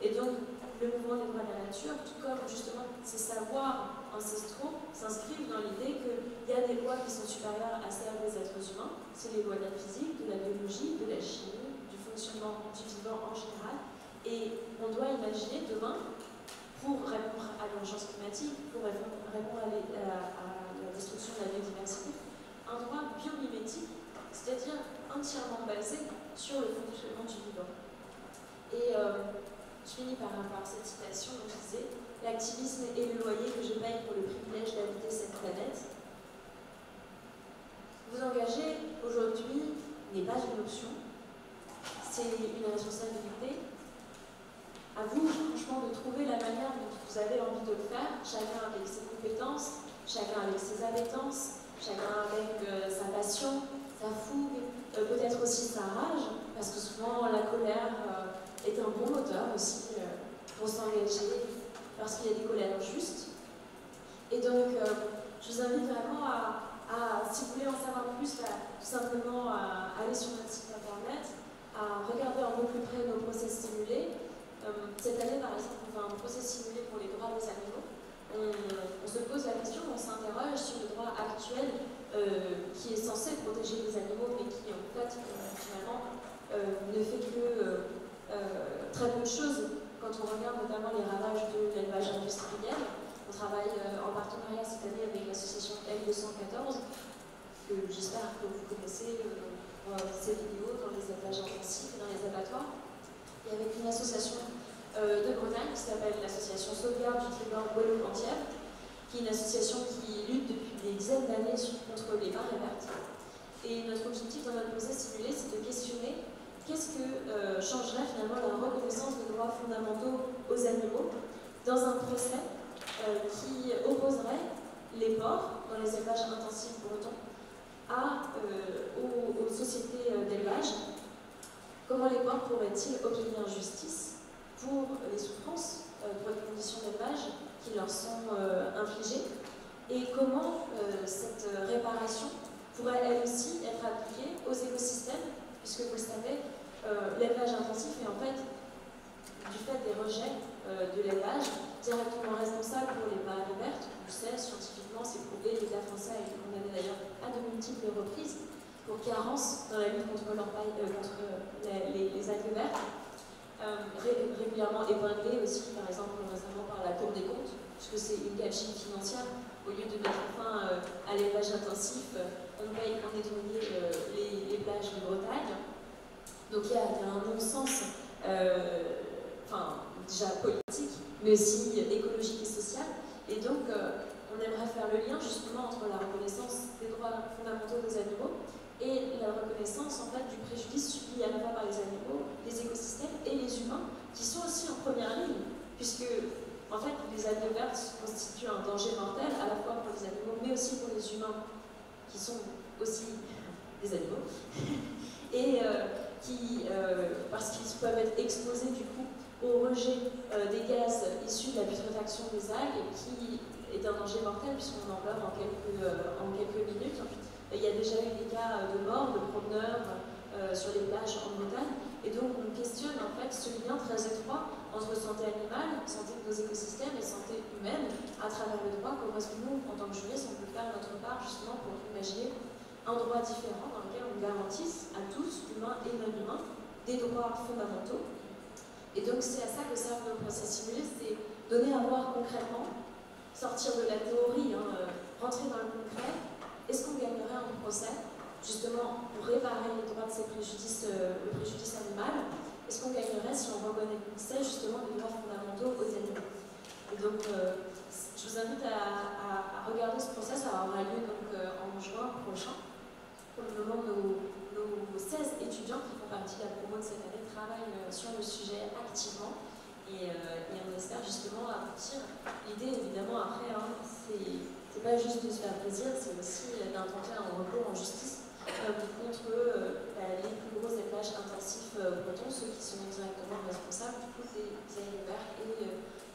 Et donc, le mouvement des droits de la nature, tout comme justement ces savoirs ancestraux, s'inscrivent dans l'idée qu'il y a des lois qui sont supérieures à celles des êtres humains. C'est les lois de la physique, de la biologie, de la chimie, du fonctionnement du vivant en général. Et on doit imaginer demain, pour répondre à l'urgence climatique, pour répondre à la destruction de la biodiversité, un droit biomimétique, c'est-à-dire entièrement basé sur le fonctionnement du vivant. Et je finis par cette citation où je disais « L'activisme est le loyer que je paye pour le privilège d'habiter cette planète. » Vous engager aujourd'hui n'est pas une option, c'est une responsabilité. À vous, franchement, de trouver la manière dont vous avez envie de le faire, chacun avec ses compétences, chacun avec ses appétences, chacun avec sa passion, sa fougue, peut-être aussi sa rage, parce que souvent la colère est un bon moteur aussi pour s'engager, parce qu'il y a des colères justes. Et donc, je vous invite vraiment si vous voulez en savoir plus, tout simplement à aller sur notre site internet, à regarder un peu plus près nos process simulés. Cette année, par exemple, on fait un process simulé pour les droits des animaux. On se pose la question, on s'interroge sur le droit actuel qui est censé protéger les animaux, mais qui, en fait, finalement, ne fait que très peu de choses. Quand on regarde notamment les ravages de l'élevage industriel, on travaille en partenariat cette année avec l'association L214, que j'espère que vous connaissez ces vidéos dans les élevages intensifs et dans les abattoirs, et avec une association de Bretagne qui s'appelle l'association Sauvegarde du Trésor Wallo-Cantière, qui est une association qui lutte depuis des dizaines d'années contre les marées vertes. Et notre objectif dans notre process simulé, c'est de questionner qu'est-ce que changerait finalement la reconnaissance des droits fondamentaux aux animaux dans un procès qui opposerait les porcs dans les élevages intensifs bretons aux sociétés d'élevage. Comment les porcs pourraient-ils obtenir justice pour les souffrances, pour les conditions d'élevage qui leur sont infligées, et comment cette réparation pourrait elle aussi être appliquée aux écosystèmes, puisque vous le savez, l'élevage intensif est en fait, du fait des rejets de l'élevage, directement responsable pour les marées vertes. On le sait, scientifiquement, c'est prouvé, l'État français a été condamné d'ailleurs à de multiples reprises pour carence dans la lutte contre les algues vertes, régulièrement épinglées aussi, par exemple récemment par la Cour des comptes, puisque c'est une gâchis financière. Au lieu de mettre fin à l'élevage intensif, on paye pour nettoyer les plages de Bretagne. Donc il y a un non-sens, déjà politique, mais aussi écologique et social. Et donc, on aimerait faire le lien justement entre la reconnaissance des droits fondamentaux des animaux et la reconnaissance en fait du préjudice subi à la fois par les animaux, les écosystèmes et les humains, qui sont aussi en première ligne, puisque en fait les algues vertes constituent un danger mortel à la fois pour les animaux, mais aussi pour les humains, qui sont aussi des animaux, et parce qu'ils peuvent être exposés du coup au rejet des gaz issus de la putréfaction des algues, qui est un danger mortel puisqu'on en meurt en quelques minutes. Il y a déjà eu des cas de mort, de promeneurs sur les plages en Bretagne, et donc on questionne en fait ce lien très étroit entre santé animale, santé de nos écosystèmes et santé humaine à travers le droit. Comment est-ce que nous, en tant que juristes, on peut faire notre part justement pour imaginer un droit différent dans lequel on garantisse à tous, humains et non humains, des droits fondamentaux. Et donc c'est à ça que servent nos procès simulés, c'est donner à voir concrètement, sortir de la théorie, rentrer dans le concret. Est-ce qu'on gagnerait un procès, justement, pour réparer les droits de ces préjudices, le préjudice animal? Est-ce qu'on gagnerait si on reconnaissait justement des droits fondamentaux aux animaux? Et donc, je vous invite à regarder ce procès, ça aura lieu donc, en juin prochain. Pour le moment, nos 16 étudiants qui font partie de la promo de cette année travaillent sur le sujet activement et on espère justement aboutir. L'idée, évidemment, après, c'est pas juste de se faire plaisir, c'est aussi d'intenter un recours en justice contre les plus gros élevages intensifs bretons, ceux qui sont directement responsables du coup des éleveurs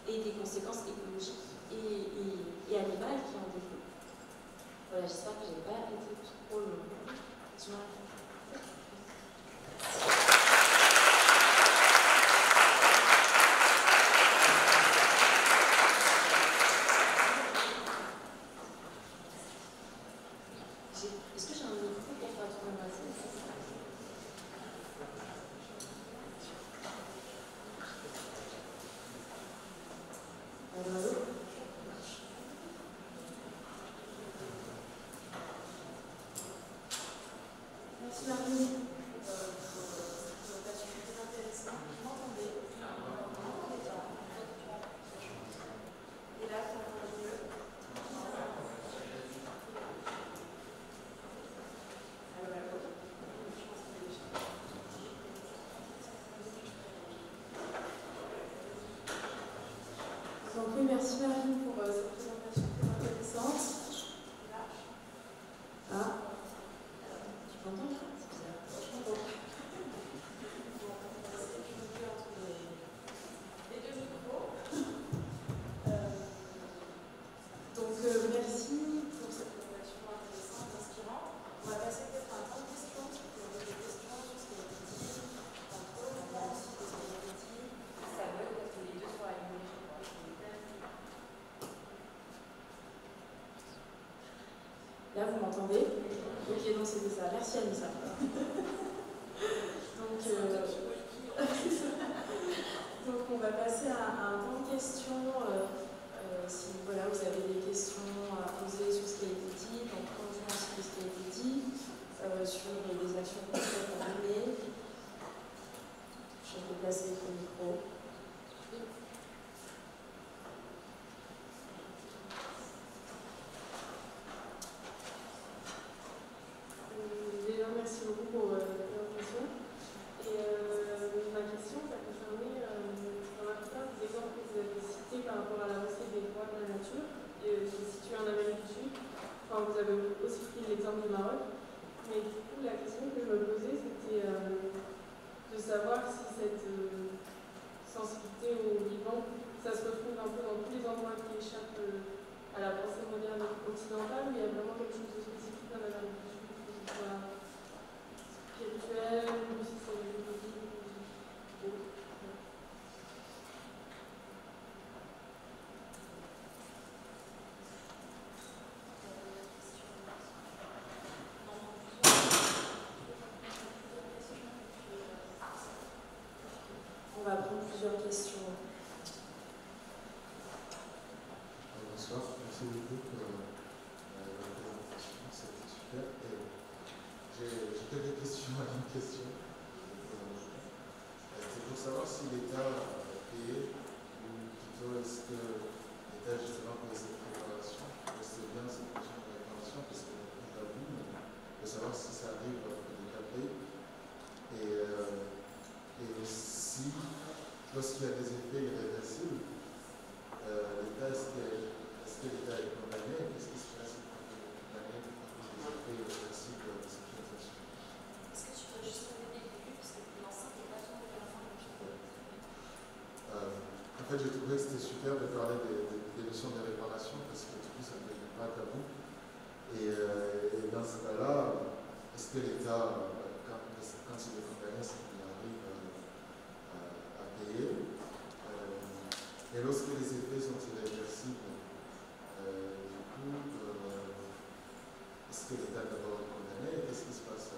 et des conséquences écologiques et animales qui en découlent. Voilà, j'espère que je n'ai pas été trop long. Je m'arrête. Est-ce que j'ai un micro pour faire tourner ma scène? Allô? Merci Marie. Très intéressant. Vous m'entendez? Et là, ça va mieux. Donc, merci Marie pour cette présentation très intéressante. Ah, tu m'entends là? C'est bizarre. Je m'entends. Les deux micros. Donc, merci pour cette présentation intéressante, inspirante. On va passer peut-être à un temps de questions. Si vous avez des questions sur ce qui a été dit, entre eux, on va aussi des ce qui a été dit. Ça veut parce que les deux sont alignés, je crois. Là, vous m'entendez? Ok, donc c'était ça. Merci Anissa. Donc, on va passer à un temps de questions. Si voilà, vous avez des questions à poser sur ce qui a été dit, donc prolongement aussi de ce qui a été dit, sur les actions concrètes à mener. Je vais déplacer le micro. Déjà, merci beaucoup pour la présentation. Et ma question, ça concernait dans la plupart des exemples que vous avez cités par rapport à la l'avancée des droits de la nature, et c'est situé en Amérique du Sud. Enfin, vous avez aussi pris l'exemple du Maroc. Mais du coup, la question que je me posais, c'était de savoir si cette sensibilité au vivant, ça se retrouve un peu dans tous les endroits qui échappent à la pensée moderne occidentale, ou il y a vraiment quelque chose de spécifique dans l'Amérique du Sud, que ce soit spirituel, ou si c'est biologique, ou autre. On va prendre plusieurs questions. Bonsoir, merci beaucoup pour la présentation, c'était super. J'ai quelques questions à une question. C'est pour savoir si l'État a payé, ou plutôt est-ce que l'État justement paye cette réparation? C'est bien cette question de réparation parce qu'on l'a vu, mais il faut savoir si ça arrive que l'État paye. Et si, lorsqu'il y a des effets irréversibles, l'État, est-ce que l'État est condamné? Qu'est-ce qui se passe quand il est condamné pour des effets irréversibles de cette transaction? Est-ce que tu peux juste revenir au début, parce que l'enceinte n'est pas tombée à la fin du film. En fait, j'ai trouvé que c'était super de parler des notions de réparation parce que du coup, ça ne devient pas tabou. Et dans ce cas-là, est-ce que l'État, quand il est condamné, est-ce qu'il arrive à payer? Et lorsque les effets sont irréversibles, du coup, est-ce que l'État est d'abord condamné? Qu'est-ce qui se passe?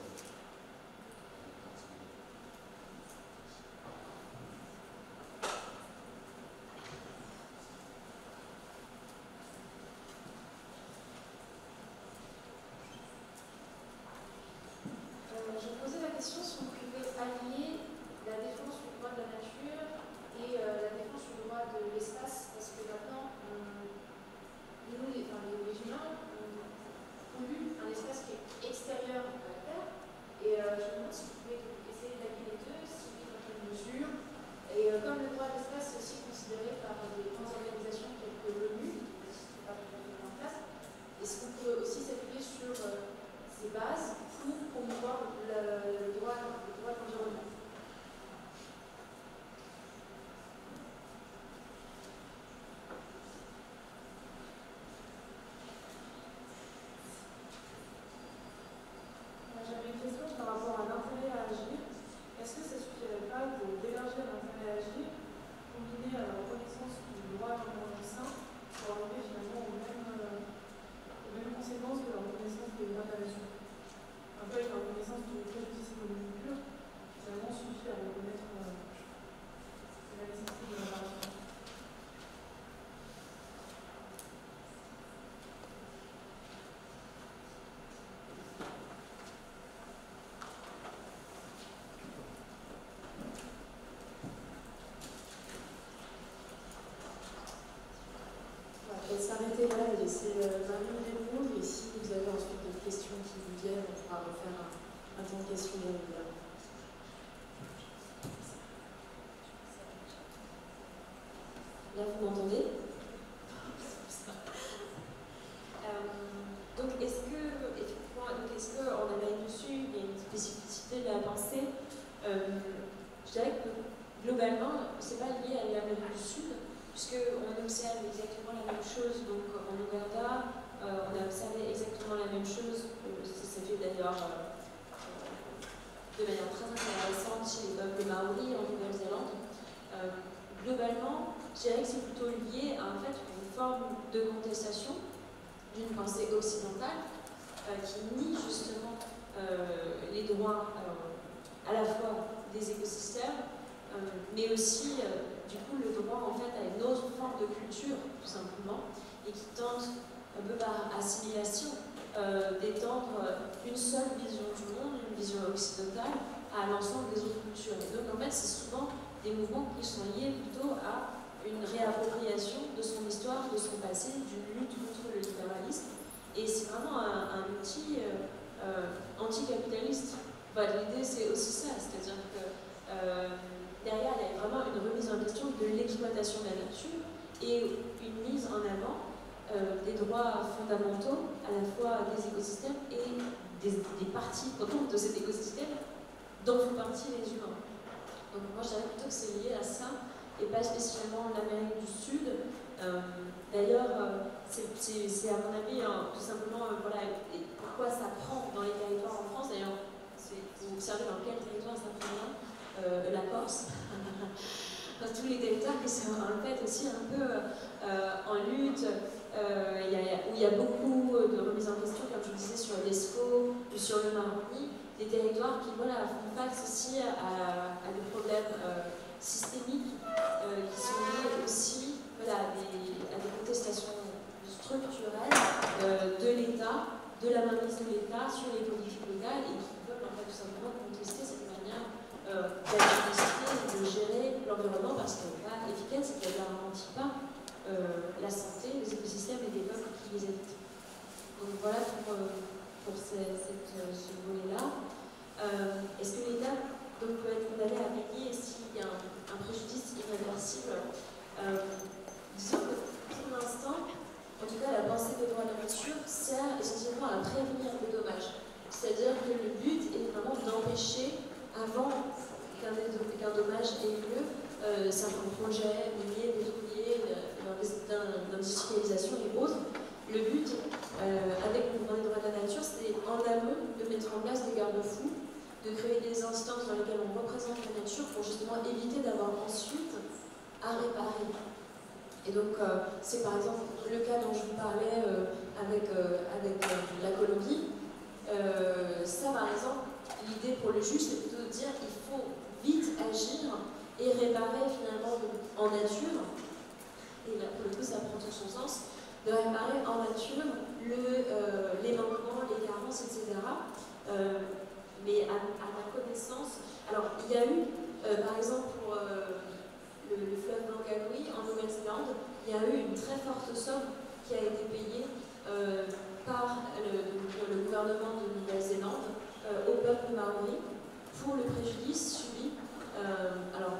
s'arrêter là et laisser Marie répondre. Et si vous avez ensuite des questions qui vous viennent, on pourra refaire un temps de questions bien évidemment. Là, vous m'entendez? Donc, est-ce qu'en Amérique du Sud, il y a une spécificité de la pensée? Je dirais que globalement, ce n'est pas lié à l'Amérique du Sud, puisqu'on observe exactement la même chose. Donc, en Ouganda, on a observé exactement la même chose. Ça fait d'ailleurs de manière très intéressante chez les peuples maoris en Nouvelle-Zélande. Globalement, je dirais que c'est plutôt lié à en fait, une forme de contestation d'une pensée occidentale qui nie justement les droits à la fois des écosystèmes, mais aussi du coup le droit en fait à une autre forme de culture tout simplement, et qui tente un peu par assimilation d'étendre une seule vision du monde, une vision occidentale, à l'ensemble des autres cultures. Et donc en fait c'est souvent des mouvements qui sont liés plutôt à une réappropriation de son histoire, de son passé, d'une lutte contre le libéralisme. Et c'est vraiment un outil anticapitaliste. L'idée c'est aussi ça, c'est-à-dire que derrière il y a vraiment une remise en question de l'exploitation de la nature et une mise en avant des droits fondamentaux à la fois des écosystèmes et des parties prenantes de cet écosystème dont font partie les humains. Donc moi je dirais plutôt que c'est lié à ça et pas spécialement l'Amérique du Sud. D'ailleurs, c'est à mon avis tout simplement voilà, pourquoi ça prend dans les territoires en France. D'ailleurs, vous observez dans quel territoire ça prend là, la Corse. Tous les territoires qui sont en fait aussi un peu en lutte, où il y a beaucoup de remises en question, comme je vous disais, sur l'ESCO ou sur le Maroni, des territoires qui voilà, font face aussi à des problèmes systémiques qui sont liés aussi voilà, à des contestations structurelles de l'État, de la mainmise de l'État sur les politiques locales et qui peuvent en fait tout simplement contester cette manière d'administrer et de gérer l'environnement parce qu'elle n'est pas efficace et qu'elle ne garantit pas la santé, les écosystèmes et des peuples qui les habitent. Donc voilà pour ce volet-là. Est-ce que l'État peut être condamné à payer s'il y a un préjudice irréversible? Disons que pour l'instant, en tout cas la pensée des droits de la nature sert essentiellement à prévenir les dommages. C'est-à-dire que le but est vraiment d'empêcher, avant qu'un dommage ait lieu, certains projets miniers, pétroliers, d'industrialisation et autres. Le but, avec le mouvement des droits de la nature, c'est en amont de mettre en place des garde-fous, de créer des instances dans lesquelles on représente la nature pour justement éviter d'avoir ensuite à réparer. Et donc, c'est par exemple le cas dont je vous parlais avec la Colombie. Ça, par exemple, l'idée pour le juge, c'est plutôt de dire qu'il faut vite agir et réparer finalement en nature. Et là, pour le coup, ça prend tout son sens, de réparer en nature les manquements, les carences, etc. Mais à ma connaissance, alors il y a eu, par exemple, pour le fleuve Mangagoui en Nouvelle-Zélande, il y a eu une très forte somme qui a été payée par le gouvernement de Nouvelle-Zélande au peuple maori pour le préjudice subi, alors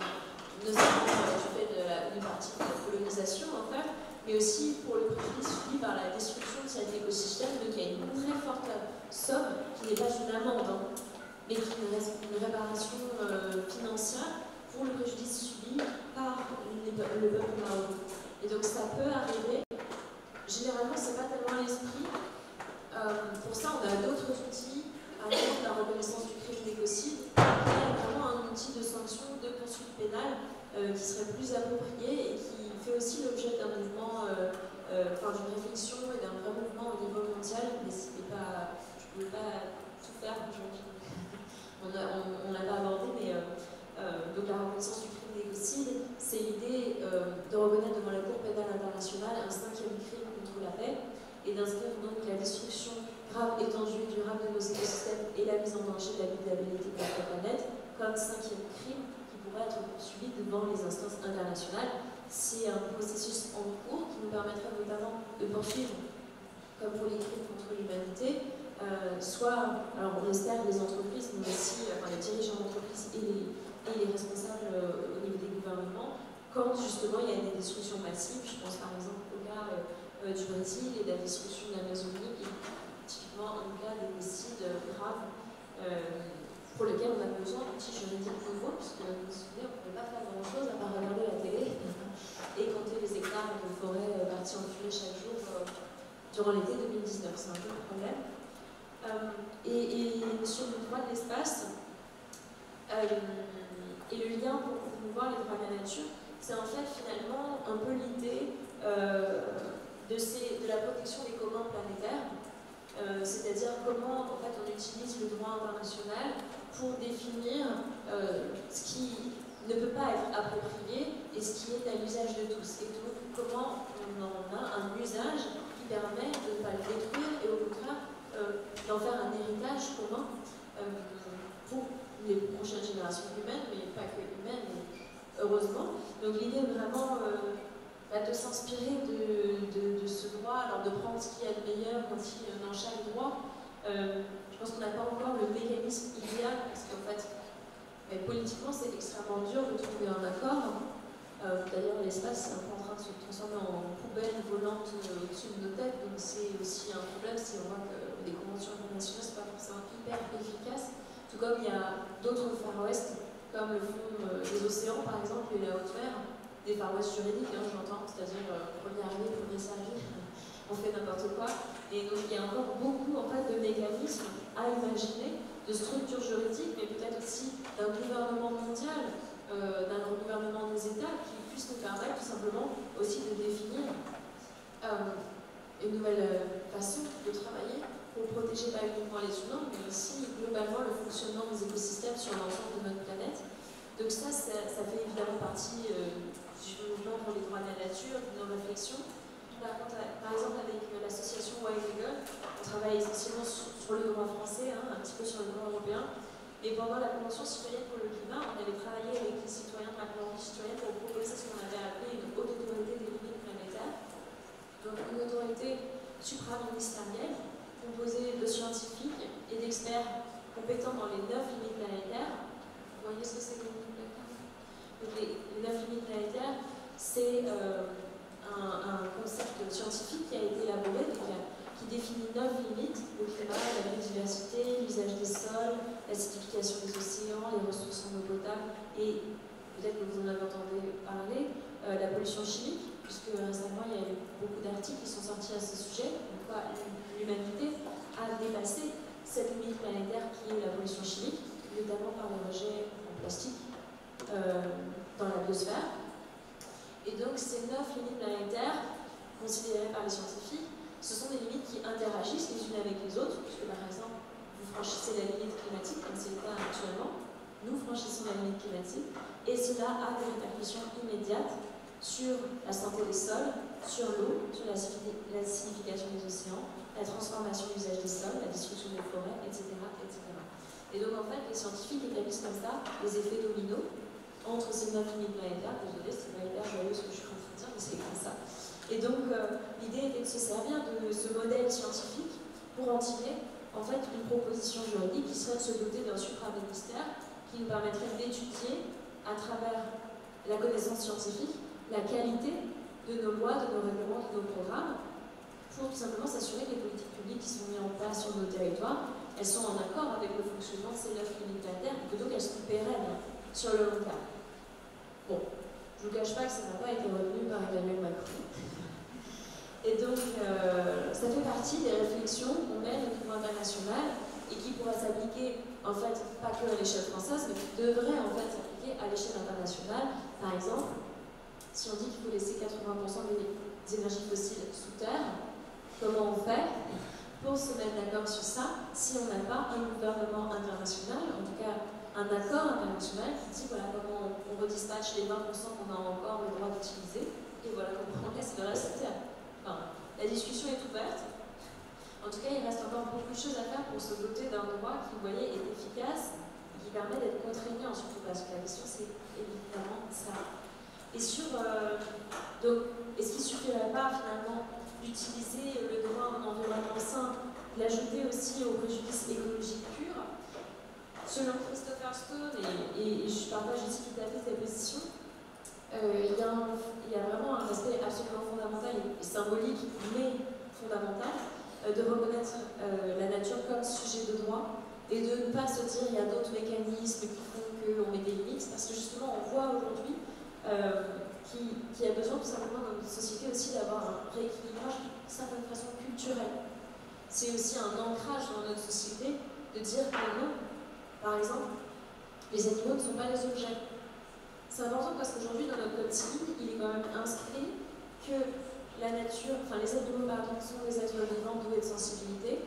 notamment du fait d'une partie de la colonisation en fait, mais aussi pour le préjudice subi par la destruction de cet écosystème. Donc il y a une très forte somme qui n'est pas une amende, hein, mais qui est une réparation financière pour le préjudice subi par le peuple maori. Et donc ça peut arriver. Généralement, ce n'est pas tellement l'esprit. Pour ça, on a d'autres outils, par exemple la reconnaissance du crime d'écocide, qui est vraiment un outil de sanction, de poursuite pénale qui serait plus approprié et qui fait aussi l'objet d'un mouvement, d'une réflexion et d'un vrai mouvement au niveau mondial, mais je ne pouvais pas tout faire aujourd'hui. On ne l'a pas abordé, mais donc la reconnaissance du crime d'écocide, c'est l'idée de reconnaître devant la Cour pénale internationale un 5e crime contre la paix et d'inscrire donc la destruction grave, étendue et durable de nos écosystèmes et la mise en danger de la viabilité de la planète comme 5e crime qui pourrait être poursuivi devant les instances internationales. c'est un processus en cours qui nous permettrait notamment de poursuivre, comme pour les crimes contre l'humanité, soit, alors on espère les entreprises, mais aussi les dirigeants d'entreprises et les responsables au niveau des gouvernements, quand justement il y a des destructions massives. Je pense par exemple au cas du Brésil et de la destruction de l'Amazonie, qui est typiquement un cas d'écocide grave pour lequel on a besoin d'outils juridiques nouveaux, puisque vous vous souvenez, on ne pouvait pas faire grand-chose à part regarder la télé et compter les hectares de forêt partis en fumée chaque jour durant l'été 2019. C'est un peu le problème. Et sur le droit de l'espace, et le lien pour promouvoir les droits de la nature, c'est en fait finalement un peu l'idée de la protection des communs planétaires, c'est-à-dire comment en fait on utilise le droit international pour définir ce qui ne peut pas être approprié et ce qui est à l'usage de tous. Et donc comment on en a un usage qui permet de ne pas le détruire et au contraire d'en faire un héritage commun pour les prochaines générations humaines, mais pas que humaines, mais heureusement. Donc l'idée est vraiment de s'inspirer de ce droit, alors de prendre ce qu'il y a de meilleur dans chaque droit. Je pense qu'on n'a pas encore le mécanisme idéal, parce qu'en fait, politiquement, c'est extrêmement dur de trouver un accord. D'ailleurs, l'espace est un peu en train de se transformer en poubelle volante au-dessus de nos têtes, donc c'est aussi un problème si on voit que les conventions internationales ne sont pas forcément hyper efficaces, tout comme il y a d'autres Far West, comme le fond des océans par exemple, et la haute mer, des Far West juridiques, j'entends, c'est-à-dire premier arrivé, premier servi, on fait n'importe quoi. Et donc il y a encore beaucoup en fait, de mécanismes à imaginer, de structures juridiques, mais peut-être aussi d'un gouvernement mondial, d'un gouvernement des États qui puisse nous permettre tout simplement aussi de définir une nouvelle façon de travailler pour protéger pas uniquement les humains, mais aussi globalement le fonctionnement des écosystèmes sur l'ensemble de notre planète. Donc ça fait évidemment partie du mouvement pour les droits de la nature, de nos réflexions. Par exemple, avec l'association Wild Eagle, on travaille essentiellement sur le droit français, un petit peu sur le droit européen. Et pendant la Convention citoyenne pour le climat, on avait travaillé avec les citoyens de la Convention citoyenne pour proposer ce qu'on avait appelé une haute autorité des limites planétaires. Donc une autorité supraministérielle composée de scientifiques et d'experts compétents dans les 9 limites planétaires. Vous voyez ce que c'est que les limites planétaires? Donc les 9 limites planétaires, c'est un concept scientifique qui a été élaboré, qui définit 9 limites: le climat, la biodiversité, l'usage des sols, l'acidification des océans, les ressources en eau potable et, peut-être que vous en avez entendu parler, la pollution chimique, puisque récemment il y a eu beaucoup d'articles qui sont sortis à ce sujet. Donc l'humanité a dépassé cette limite planétaire qui est la pollution chimique, notamment par les rejets en plastique dans la biosphère. Et donc ces 9 limites planétaires, considérées par les scientifiques, ce sont des limites qui interagissent les unes avec les autres, puisque par exemple, vous franchissez la limite climatique, comme c'est le cas actuellement, nous franchissons la limite climatique, et cela a des répercussions immédiates sur la santé des sols, sur l'eau, sur l'acidification des océans, la transformation de l'usage des sols, la destruction des forêts, etc., etc. Et donc en fait, les scientifiques établissent comme ça les effets domino entre ces 9 limites planétaires. Désolé, c'est pas hyper joyeux ce que je suis en train de dire, mais c'est comme ça. Et donc l'idée était de se servir de ce modèle scientifique pour en tirer en fait une proposition juridique qui serait de se doter d'un supraministère qui nous permettrait d'étudier à travers la connaissance scientifique la qualité de nos lois, de nos règlements, de nos programmes, pour tout simplement s'assurer que les politiques publiques qui sont mises en place sur nos territoires, elles sont en accord avec le fonctionnement de ces 9 limites planétaires et que donc elles sont pérennes sur le long terme. Bon, je ne vous cache pas que ça n'a pas été retenu par Emmanuel Macron. Et donc, ça fait partie des réflexions qu'on mène au niveau international et qui pourraient s'appliquer, en fait, pas que à l'échelle française, mais qui devraient en fait s'appliquer à l'échelle internationale. Par exemple, si on dit qu'il faut laisser 80% des énergies fossiles sous terre, comment on fait pour se mettre d'accord sur ça si on n'a pas un gouvernement international, en tout cas un accord international qui dit voilà comment on redispatche les 20% qu'on a encore le droit d'utiliser et voilà comment on laisse le reste à terre. Enfin, la discussion est ouverte. En tout cas, il reste encore beaucoup de choses à faire pour se doter d'un droit qui, vous voyez, est efficace et qui permet d'être contraignant, surtout parce que la question c'est évidemment ça. Et donc, est-ce qu'il ne suffirait pas finalement d'utiliser le droit à un environnement sain, de l'ajouter aussi au préjudice écologique pur? Selon Christopher Stone, et je partage ici tout à fait cette position, il y a vraiment un aspect absolument fondamental et symbolique, mais fondamental, de reconnaître la nature comme sujet de droit et de ne pas se dire il y a d'autres mécanismes qui font qu'on met des limites, parce que justement on voit aujourd'hui qu'il y a besoin tout simplement dans notre société aussi d'avoir un rééquilibrage d'une certaine façon culturelle. C'est aussi un ancrage dans notre société de dire que non, par exemple, les animaux ne sont pas des objets. C'est important parce qu'aujourd'hui, dans notre code civil, il est quand même inscrit que la nature, enfin les animaux, pardon, sont des êtres vivants doués de sensibilité,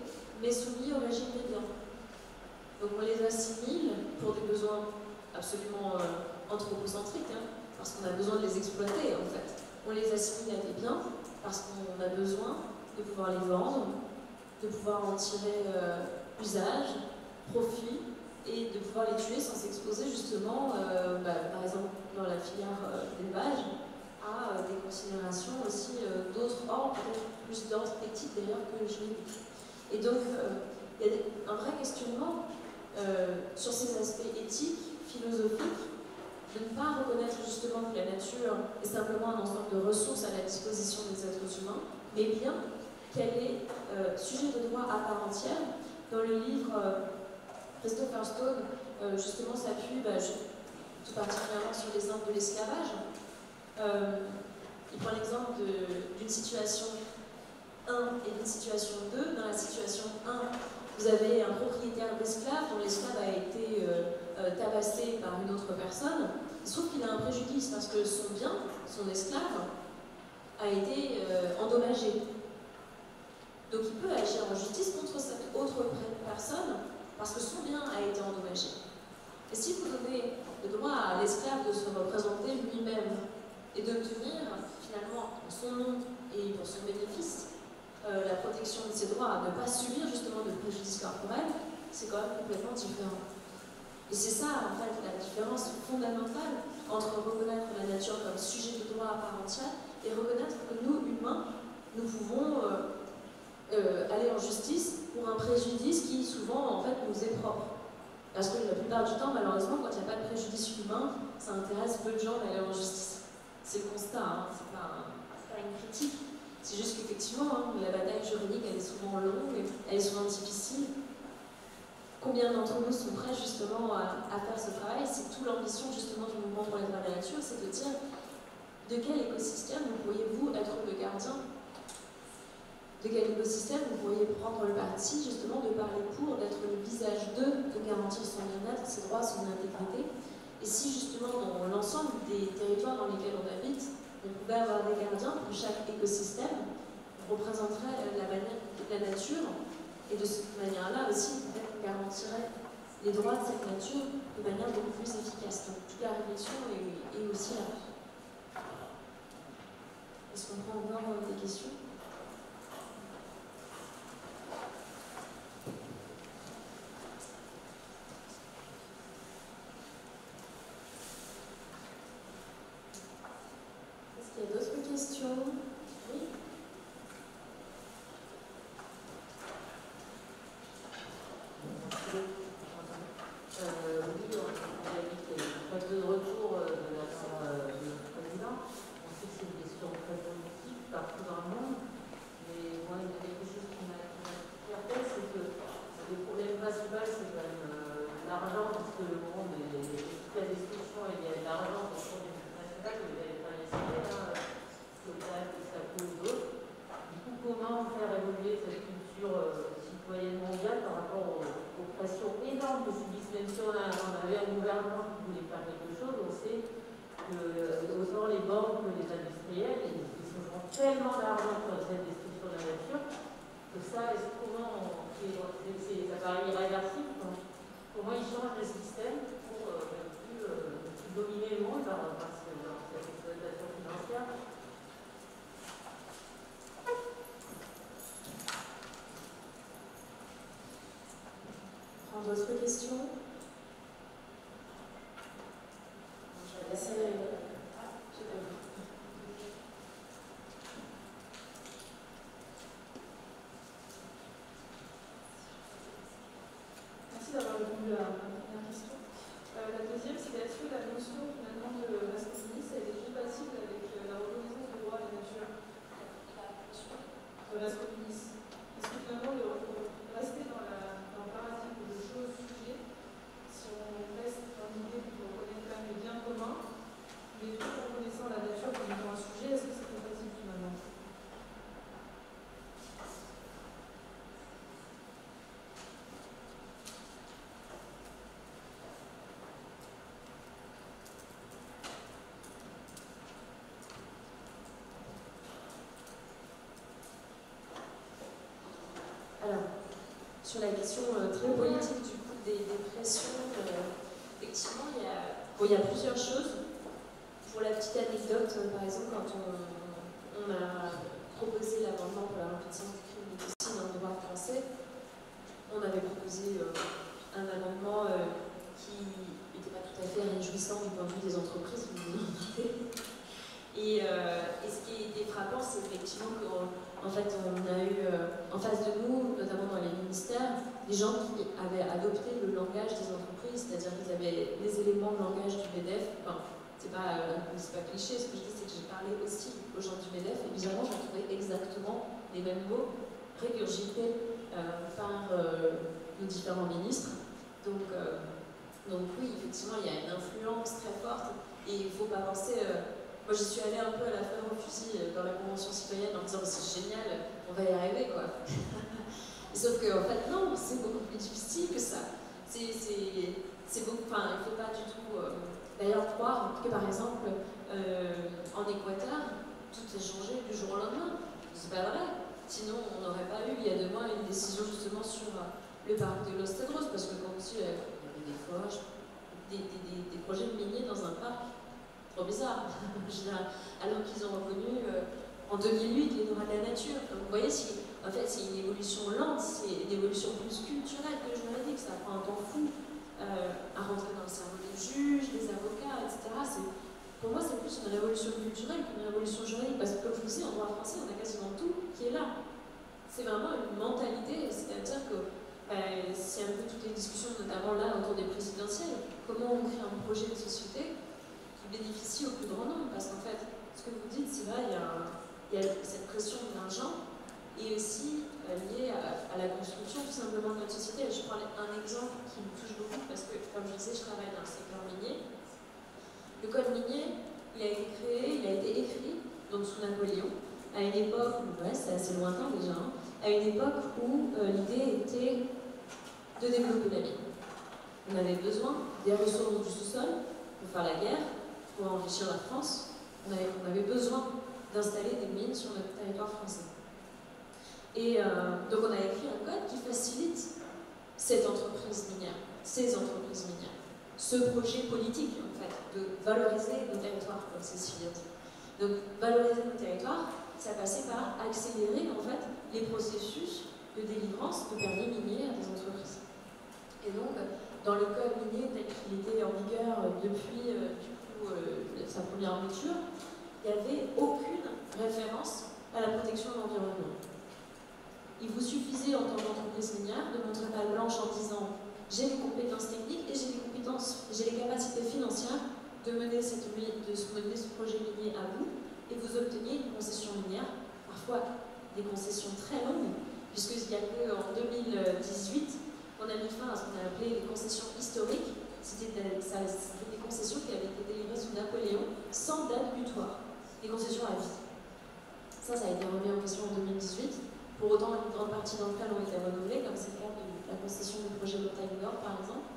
mais soumis au régime des biens. Donc on les assimile pour des besoins absolument anthropocentriques, parce qu'on a besoin de les exploiter en fait. On les assimile à des biens parce qu'on a besoin de pouvoir les vendre, de pouvoir en tirer usage, profit, et de pouvoir les tuer sans s'exposer justement, par exemple dans la filière d'élevage, à des considérations aussi d'autres ordres, peut-être plus d'ordre éthique d'ailleurs que juridique. Et donc, il y a un vrai questionnement sur ces aspects éthiques, philosophiques, de ne pas reconnaître justement que la nature est simplement un ensemble de ressources à la disposition des êtres humains, mais bien qu'elle est sujet de droit à part entière. Dans le livre Christopher Stone, justement, s'appuie tout particulièrement sur l'exemple de l'esclavage. Il prend l'exemple d'une situation 1 et d'une situation 2. Dans la situation 1, vous avez un propriétaire d'esclaves dont l'esclave a été tabassé par une autre personne. Il se trouve qu'il a un préjudice parce que son bien, son esclave, a été endommagé. Donc il peut agir en justice contre cette autre personne parce que son bien a été endommagé. Et si vous donnez le droit à l'esclave de se représenter lui-même et d'obtenir finalement en son nom et pour son bénéfice la protection de ses droits, à ne pas subir justement de préjudice corporel, c'est quand même complètement différent. Et c'est ça en fait la différence fondamentale entre reconnaître la nature comme sujet de droit à part entière et reconnaître que nous, humains, nous pouvons aller en justice pour un préjudice qui souvent en fait nous est propre. Parce que la plupart du temps, malheureusement, quand il n'y a pas de préjudice humain, ça intéresse peu de gens d'aller en justice. C'est le constat, c'est pas une critique. C'est juste qu'effectivement, la bataille juridique, elle est souvent longue, elle est souvent difficile. Combien d'entre nous sont prêts justement à faire ce travail? C'est toute l'ambition justement du mouvement pour les droits de la nature, c'est de dire de quel écosystème vous pourriez-vous être le gardien? De quel écosystème vous pourriez prendre le parti justement de parler pour, d'être le visage de garantir son bien-être, ses droits, son intégrité. Et si justement dans l'ensemble des territoires dans lesquels on habite, on pouvait avoir des gardiens pour chaque écosystème, on représenterait la manière de la nature, et de cette manière-là aussi, peut-être on garantirait les droits de cette nature de manière beaucoup plus efficace. Donc toute la réflexion est aussi là. Est-ce qu'on prend encore des questions? Est-ce qu'il y a d'autres questions? Oui. Oui, on a dit que pas de retour de la part du président. On sait que c'est une question très politique partout dans le monde. Mais moi, il y a quelque chose qui m'a interpellé, c'est que le problème principal, c'est quand même l'argent, parce que le monde est toute la destruction et il y a de l'argent pour le monde international, que vous avez pas laissé local, que ça cause d'autres. Du coup, comment faire évoluer cette culture citoyenne mondiale par rapport aux pressions énormes que subissent, même si on avait un gouvernement qui voulait faire quelque chose, on sait que autant les banques que les industriels, ils se font tellement d'argent sur cette destruction de la nature, que ça, comment ça paraît irréversible, comment ils changent le système pour ne plus dominer le monde par cette exploitation financière. D'autres questions? Je vais laisser reste communiste. Est-ce que finalement, rester dans le paradigme de choses sujets, si on reste dans l'idée de reconnaître quand même le bien commun, mais tout en reconnaissant la nature comme étant un sujet, est-ce que c'est compatible finalement? Alors, sur la question très politique du coup des pressions, effectivement, il y a plusieurs choses. Pour la petite anecdote, par exemple, quand on a proposé l'amendement pour la répétition du crime d'écocide dans le droit français, on avait proposé un amendement qui n'était pas tout à fait réjouissant du point de vue des entreprises, vous vous en doutez. Et ce qui était frappant, c'est effectivement qu'en fait, on a eu en face de nous, notamment dans les ministères, des gens qui avaient adopté le langage des entreprises, c'est-à-dire qu'ils avaient les éléments de langage du MEDEF. Enfin, c'est pas cliché, ce que je dis, c'est que j'ai parlé aussi aux gens du MEDEF, et bizarrement, j'ai trouvé exactement les mêmes mots régurgités par nos différents ministres. Donc oui, effectivement, il y a une influence très forte, et il ne faut pas penser... moi, j'y suis allée un peu à la fleur au fusil dans la Convention citoyenne en me disant c'est génial, on va y arriver, quoi. Sauf qu'en fait, non, c'est beaucoup plus difficile que ça. C'est beaucoup... Enfin, il ne faut pas du tout... d'ailleurs, croire que, par exemple, en Équateur, tout est changé du jour au lendemain. C'est pas vrai. Sinon, on n'aurait pas eu, il y a 2 mois, une décision justement sur le parc de Los Cedros, parce que comme si il y avait des forages, des projets miniers dans un parc. Trop bizarre, alors qu'ils ont reconnu en 2008 les droits de la nature. Donc, vous voyez, en fait, c'est une évolution lente, c'est une évolution plus culturelle que juridique, ça prend un temps fou à rentrer dans le cerveau des juges, des avocats, etc. Pour moi, c'est plus une révolution culturelle qu'une révolution juridique, parce que comme je vous dis, en droit français, on a quasiment tout qui est là. C'est vraiment une mentalité, c'est-à-dire que c'est un peu toutes les discussions, notamment là, autour des présidentielles, comment on crée un projet de société bénéficie au plus grand nombre, parce qu'en fait, ce que vous dites, c'est vrai, il y a cette pression de l'argent, et aussi liée à la construction tout simplement de notre société. Je prends un exemple qui me touche beaucoup, parce que, comme je disais, je travaille dans le secteur minier. Le code minier, il a été créé, il a été écrit, donc sous Napoléon, à une époque où, ouais, c'est assez lointain déjà, hein, à une époque où l'idée était de développer la mine. On avait besoin des ressources du sous-sol pour faire la guerre, pour enrichir la France. On avait besoin d'installer des mines sur notre territoire français. Et donc on a écrit un code qui facilite cette entreprise minière, ces entreprises minières, ce projet politique en fait, de valoriser nos territoires, comme c'est si bien dit. Donc valoriser nos territoires, ça passait par accélérer en fait les processus de délivrance de permis miniers à des entreprises. Et donc, dans le code minier tel qu'il était en vigueur depuis sa première mouture, il n'y avait aucune référence à la protection de l'environnement. Il vous suffisait en tant qu'entreprise minière de montrer patte blanche en disant j'ai les compétences techniques et j'ai les capacités financières de mener ce projet minier à bout, et vous obteniez une concession minière, parfois des concessions très longues, puisqu'il n'y a qu'en 2018 on a mis fin à ce qu'on a appelé les concessions historiques. C'était des concessions qui avaient été délivrées sous Napoléon sans date butoir, des concessions à vie. Ça a été remis en question en 2018. Pour autant, une grande partie d'entre elles ont été renouvelées, comme c'est le cas de la concession du projet Montagne Nord, par exemple.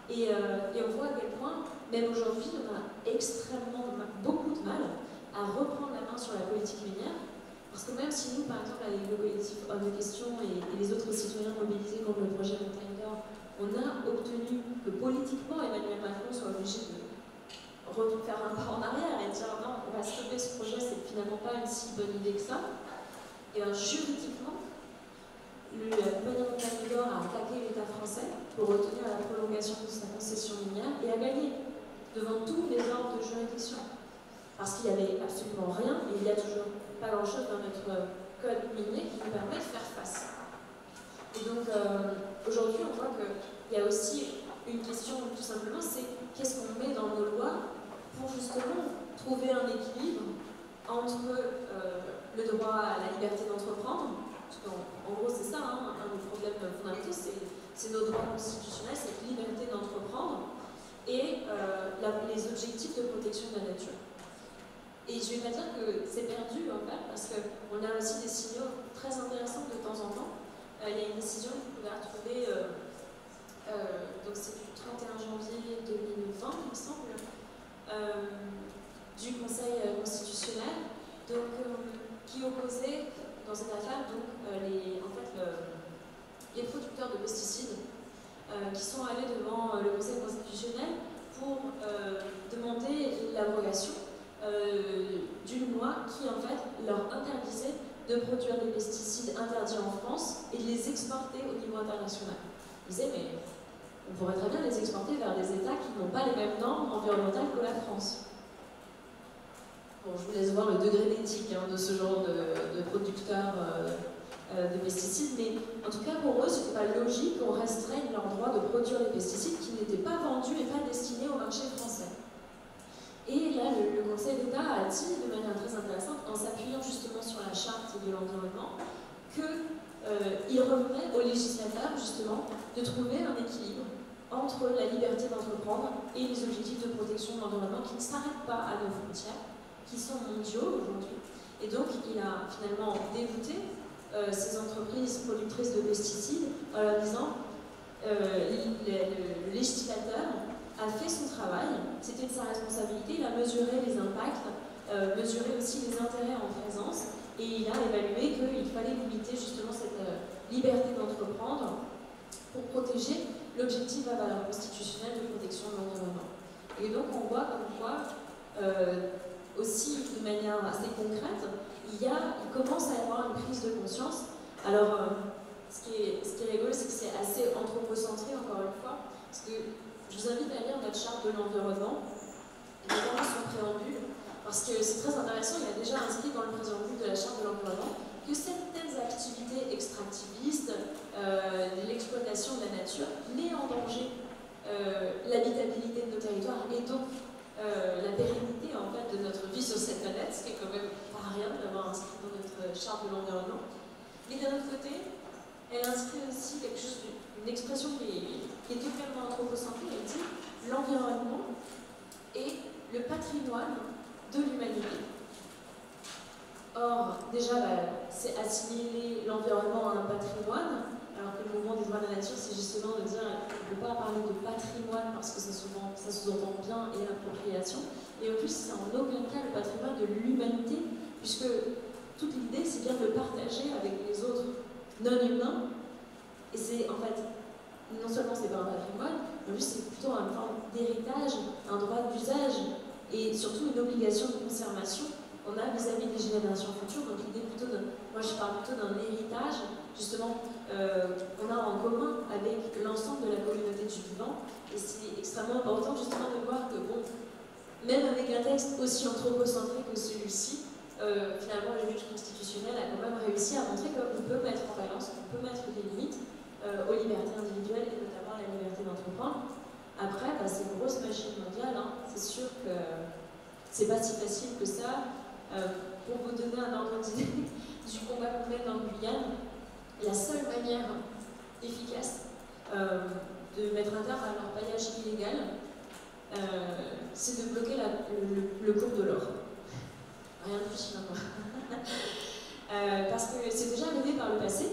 Et on voit à quel point, même aujourd'hui, on a beaucoup de mal à reprendre la main sur la politique minière. Parce que même si nous, par exemple, avec le collectif Hommes de Question et les autres citoyens mobilisés contre le projet Montagne Nord, on a obtenu que politiquement Emmanuel Macron soit obligé de faire un pas en arrière et dire non, on va stopper ce projet, c'est finalement pas une si bonne idée que ça. Et bien juridiquement, la compagnie Montagne Nord a attaqué l'État français pour obtenir la prolongation de sa concession minière et a gagné devant tous les ordres de juridiction. Parce qu'il n'y avait absolument rien, et il n'y a toujours pas grand-chose dans notre code minier qui nous permet de faire face. Et donc, aujourd'hui, on voit qu'il y a aussi une question, tout simplement, c'est qu'est-ce qu'on met dans nos lois pour justement trouver un équilibre entre le droit à la liberté d'entreprendre En gros, c'est ça, hein, un des problèmes fondamentaux, c'est nos droits constitutionnels, cette liberté d'entreprendre et les objectifs de protection de la nature. Et je ne vais pas dire que c'est perdu, en fait, parce qu'on a aussi des signaux très intéressants de temps en temps. Il y a une décision que vous pouvez retrouver, donc c'est du 31 janvier 2020, il me semble, du Conseil constitutionnel, donc, qui opposait dans cette affaire donc, les producteurs de pesticides qui sont allés devant le Conseil constitutionnel pour demander l'abrogation d'une loi qui en fait leur interdisait de produire des pesticides interdits en France et de les exporter au niveau international. Ils disaient mais on pourrait très bien les exporter vers des États qui n'ont pas les mêmes normes environnementales que la France. Bon, je vous laisse voir le degré d'éthique de ce genre de producteurs de pesticides, mais en tout cas pour eux, ce n'était pas logique qu'on restreigne leur droit de produire les pesticides qui n'étaient pas vendus et pas destinés au marché français. Et là, le Conseil d'État a dit de manière très intéressante, en s'appuyant justement sur la charte de l'environnement, qu'il revenait aux législateurs justement de trouver un équilibre entre la liberté d'entreprendre et les objectifs de protection de l'environnement qui ne s'arrêtent pas à nos frontières, qui sont mondiaux aujourd'hui. Et donc, il a finalement débuté ces entreprises productrices de pesticides en leur disant le législateur a fait son travail, c'était de sa responsabilité, il a mesuré les impacts, mesuré aussi les intérêts en présence, et il a évalué qu'il fallait limiter justement cette liberté d'entreprendre pour protéger l'objectif à valeur constitutionnelle de protection de l'environnement. Et donc on voit comme quoi, aussi de manière assez concrète, il commence à y avoir une prise de conscience. Alors, ce qui est rigolo, c'est que c'est assez anthropocentré, encore une fois, parce que je vous invite à lire notre charte de l'environnement, notamment son préambule, parce que c'est très intéressant, il y a déjà inscrit dans le préambule de la charte de l'environnement que certaines activités extractivistes, l'exploitation de la nature, met en danger l'habitabilité de nos territoires et donc la pérennité en fait, de notre vie sur cette planète, ce qui est quand même pas rien d'avoir inscrit dans notre charte de l'environnement. Mais d'un autre côté, elle inscrit aussi quelque chose, une expression qui est totalement anthropocentrique. Elle dit l'environnement est le patrimoine de l'humanité. Or, déjà, c'est assimiler l'environnement à un patrimoine, alors que le mouvement des droits de la nature, c'est justement de dire qu'on ne peut pas parler de patrimoine parce que ça sous-entend bien et l'appropriation. Et en plus, c'est en aucun cas le patrimoine de l'humanité, puisque toute l'idée, c'est bien de le partager avec les autres non-humains. Et c'est en fait, non seulement c'est pas un patrimoine, mais en plus c'est plutôt une forme d'héritage, un droit d'usage et surtout une obligation de conservation qu'on a vis-à-vis des générations futures. Donc l'idée plutôt moi je parle plutôt d'un héritage, justement, qu'on a en commun avec l'ensemble de la communauté du vivant. Et c'est extrêmement important justement de voir que, bon, même avec un texte aussi anthropocentré que celui-ci, finalement le juge constitutionnel a quand même réussi à montrer qu'on peut mettre en balance, qu'on peut mettre des limites aux libertés individuelles et notamment à la liberté d'entreprendre. Après, c'est une grosse machine mondiale, c'est sûr que c'est pas si facile que ça. Pour vous donner un ordre d'idée du combat qu'on mène en Guyane, la seule manière efficace de mettre un terme à l'orpaillage illégal, c'est de bloquer le cours de l'or. Rien de plus finalement. Parce que c'est déjà arrivé par le passé.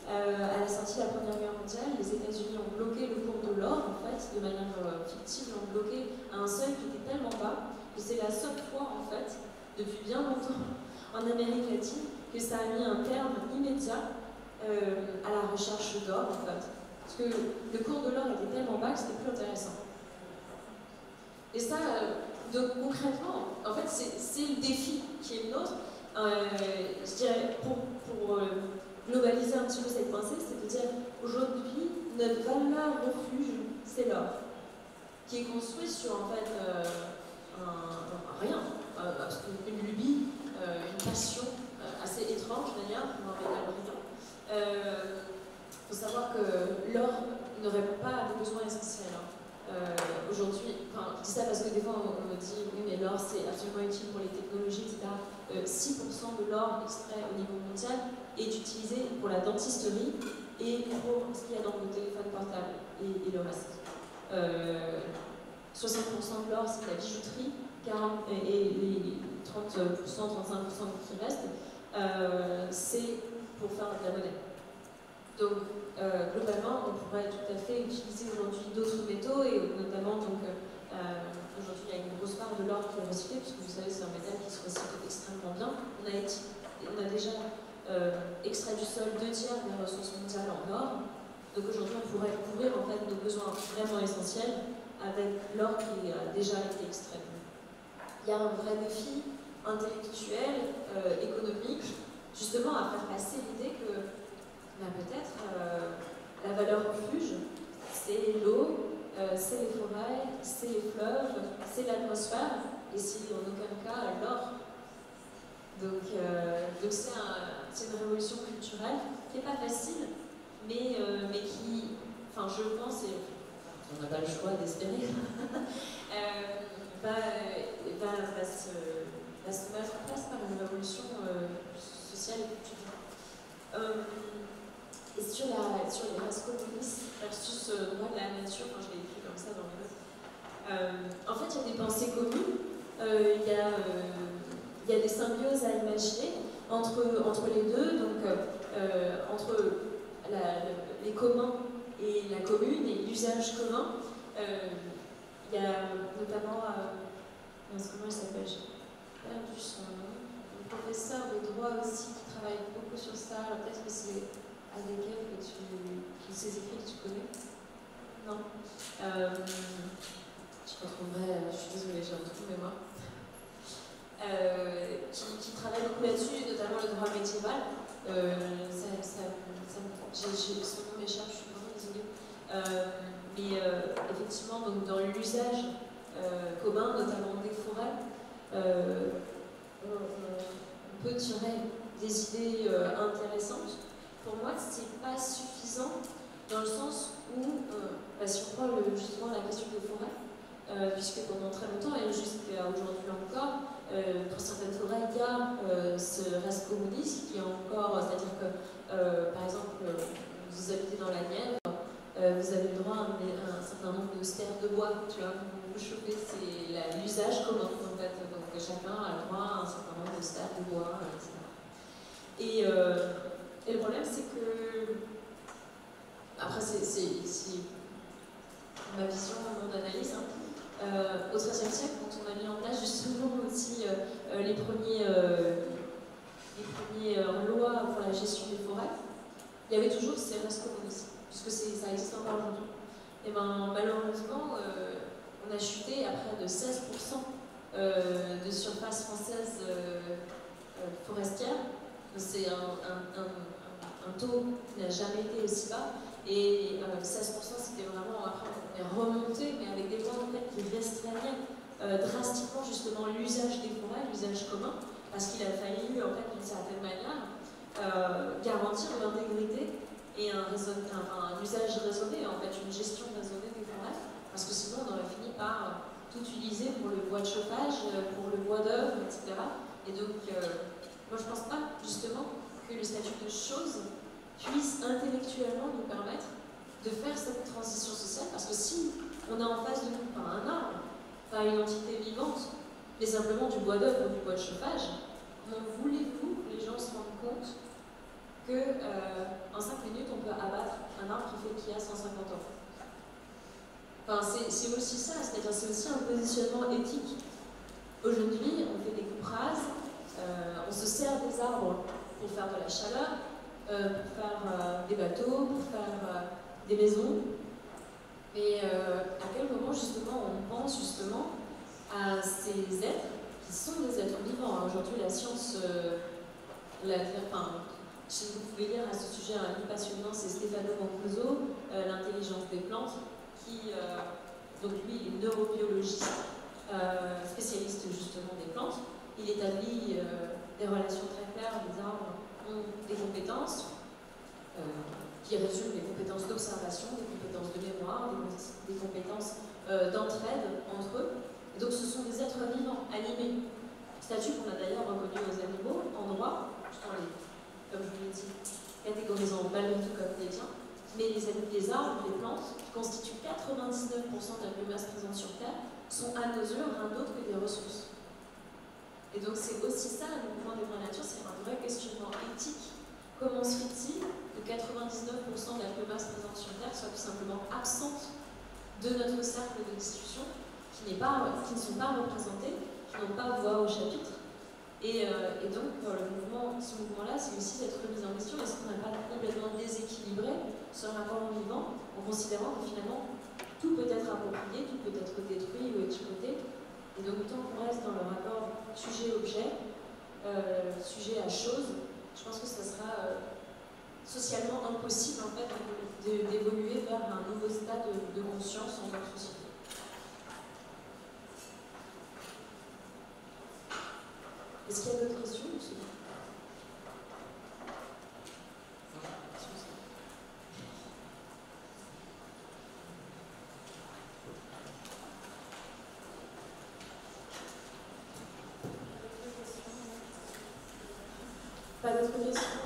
À la sortie de la Première Guerre mondiale, les États-Unis ont bloqué le cours de l'or, en fait, de manière fictive, l'ont bloqué à un seuil qui était tellement bas que c'est la seule fois, en fait, depuis bien longtemps, en Amérique latine, que ça a mis un terme immédiat à la recherche d'or, en fait. Parce que le cours de l'or était tellement bas que c'était plus intéressant. Et ça, donc concrètement, en fait, c'est le défi qui est le nôtre. Je dirais, pour globaliser un petit peu cette pensée, c'est de dire aujourd'hui, notre valeur refuge, c'est l'or, qui est construit sur en fait rien, une lubie, une passion assez étrange d'ailleurs, pour un métal brillant. Il faut savoir que l'or ne répond pas à des besoins essentiels. Aujourd'hui, je dis ça parce que des fois on me dit oui mais l'or c'est absolument utile pour les technologies, etc. 6% de l'or extrait au niveau mondial est utilisé pour la dentisterie et pour ce qu'il y a dans vos téléphones portables et le reste. 60% de l'or, c'est la bijouterie, et les 30%, 35% qui restent, c'est pour faire de la monnaie. Donc, globalement, on pourrait tout à fait utiliser aujourd'hui d'autres métaux, et notamment, aujourd'hui, il y a une grosse part de l'or qui est recyclé, puisque vous savez, c'est un métal qui se recycle extrêmement bien. On a déjà extrait du sol 2 tiers des ressources mondiales en or. Donc aujourd'hui, on pourrait couvrir en fait nos besoins vraiment essentiels avec l'or qui a déjà été extrait. Il y a un vrai défi intellectuel, économique, justement à faire passer l'idée que peut-être la valeur refuge, c'est l'eau, c'est les forêts, c'est les fleuves, c'est l'atmosphère, et c'est en aucun cas l'or. Donc c'est une révolution culturelle qui n'est pas facile, mais qui, enfin je pense, et on n'a pas le choix d'espérer, va se mettre en place par une révolution sociale et culturelle. Et sur les races communistes versus droit de la nature, je l'ai écrit comme ça dans les notes. En fait, il y a des pensées communes, il y a des symbioses à imaginer entre les deux, donc entre les communs et la commune et l'usage commun. Il y a notamment, comment il s'appelle, j'ai perdu son nom, un professeur de droit aussi qui travaille beaucoup sur ça, alors peut-être que c'est avec elle que ses écrits que tu connais. Non. Je retrouverai, je suis désolée, j'ai un trou de mémoire. Qui travaille beaucoup là-dessus, notamment le droit médiéval. Son nom m'échappe, je suis vraiment désolée. Mais effectivement, donc, dans l'usage commun, notamment des forêts, on peut tirer des idées intéressantes. Pour moi, c'est pas suffisant dans le sens où, si on prend justement la question des forêts, puisque pendant très longtemps et jusqu'à aujourd'hui encore, pour certaines forêts, il y a ce reste communiste qui est encore, c'est-à-dire que, par exemple, vous habitez dans la Nièvre, vous avez le droit à un certain nombre de stères de bois, tu vois, vous chauffez, c'est l'usage commun, en fait, donc chacun a le droit à un certain nombre de stères de bois, etc. Et le problème, c'est que, après, c'est ma vision, mon analyse, au XIIIe siècle, quand on a mis en place justement aussi les premières lois pour la gestion des forêts, il y avait toujours ces restes communistes, puisque ça existe encore aujourd'hui. Et malheureusement, on a chuté à près de 16% de surface française forestière. C'est un taux qui n'a jamais été aussi bas. Et 16%, c'était vraiment, après, on est remonté, mais avec des lois en fait, qui restreignaient drastiquement justement l'usage des forêts, l'usage commun, parce qu'il a fallu, en fait, d'une certaine manière, garantir l'intégrité et un usage raisonné, en fait, une gestion raisonnée des forêts, parce que sinon on aurait fini par tout utiliser pour le bois de chauffage, pour le bois d'œuvre, etc. Et donc, moi je pense pas justement que le statut de chose puisse intellectuellement nous permettre de faire cette transition sociale, parce que si on a en face de nous pas un arbre, pas une entité vivante, mais simplement du bois d'œuvre ou du bois de chauffage, comment voulez-vous que les gens se rendent compte qu'en 5 minutes on peut abattre un arbre qui a 150 ans? Enfin, c'est aussi ça, c'est-à-dire c'est aussi un positionnement éthique. Aujourd'hui, on fait des coupes rases, on se sert des arbres pour faire de la chaleur, pour faire des bateaux, pour faire des maisons. Mais à quel moment justement on pense justement à ces êtres qui sont des êtres vivants? Aujourd'hui, la science, si vous pouvez lire à ce sujet un livre passionnant, c'est Stefano Mancuso, L'intelligence des plantes, qui, donc lui, il est neurobiologiste, spécialiste justement des plantes. Il établit des relations très claires. Les arbres ont des compétences qui résument des compétences d'observation, des compétences de mémoire, des compétences d'entraide entre eux. Et donc ce sont des êtres vivants, animés. Statut qu'on a d'ailleurs reconnu aux animaux en droit, comme je vous l'ai dit, catégorisant malgré tout comme des biens, mais les arbres, les plantes, qui constituent 99% de la biomasse présente sur Terre, sont à nos yeux rien d'autre que des ressources. Et donc c'est aussi ça le mouvement des droits de la nature, c'est un vrai questionnement éthique. Comment se fait-il que 99% de la biomasse présente sur Terre soit tout simplement absente de notre cercle de discussion, qui ne sont pas représentés, qui n'ont pas voix au chapitre. Et donc ce mouvement-là, c'est aussi cette remise en question. Est-ce qu'on n'a pas complètement déséquilibré ce rapport au vivant en considérant que finalement tout peut être approprié, tout peut être détruit ou exploité. Et donc tant qu'on reste dans le rapport sujet-objet, sujet à chose, je pense que ça sera socialement impossible en fait d'évoluer vers un nouveau stade de conscience en tant que société. Est-ce qu'il y a d'autres questions, monsieur ? Pas d'autres questions ?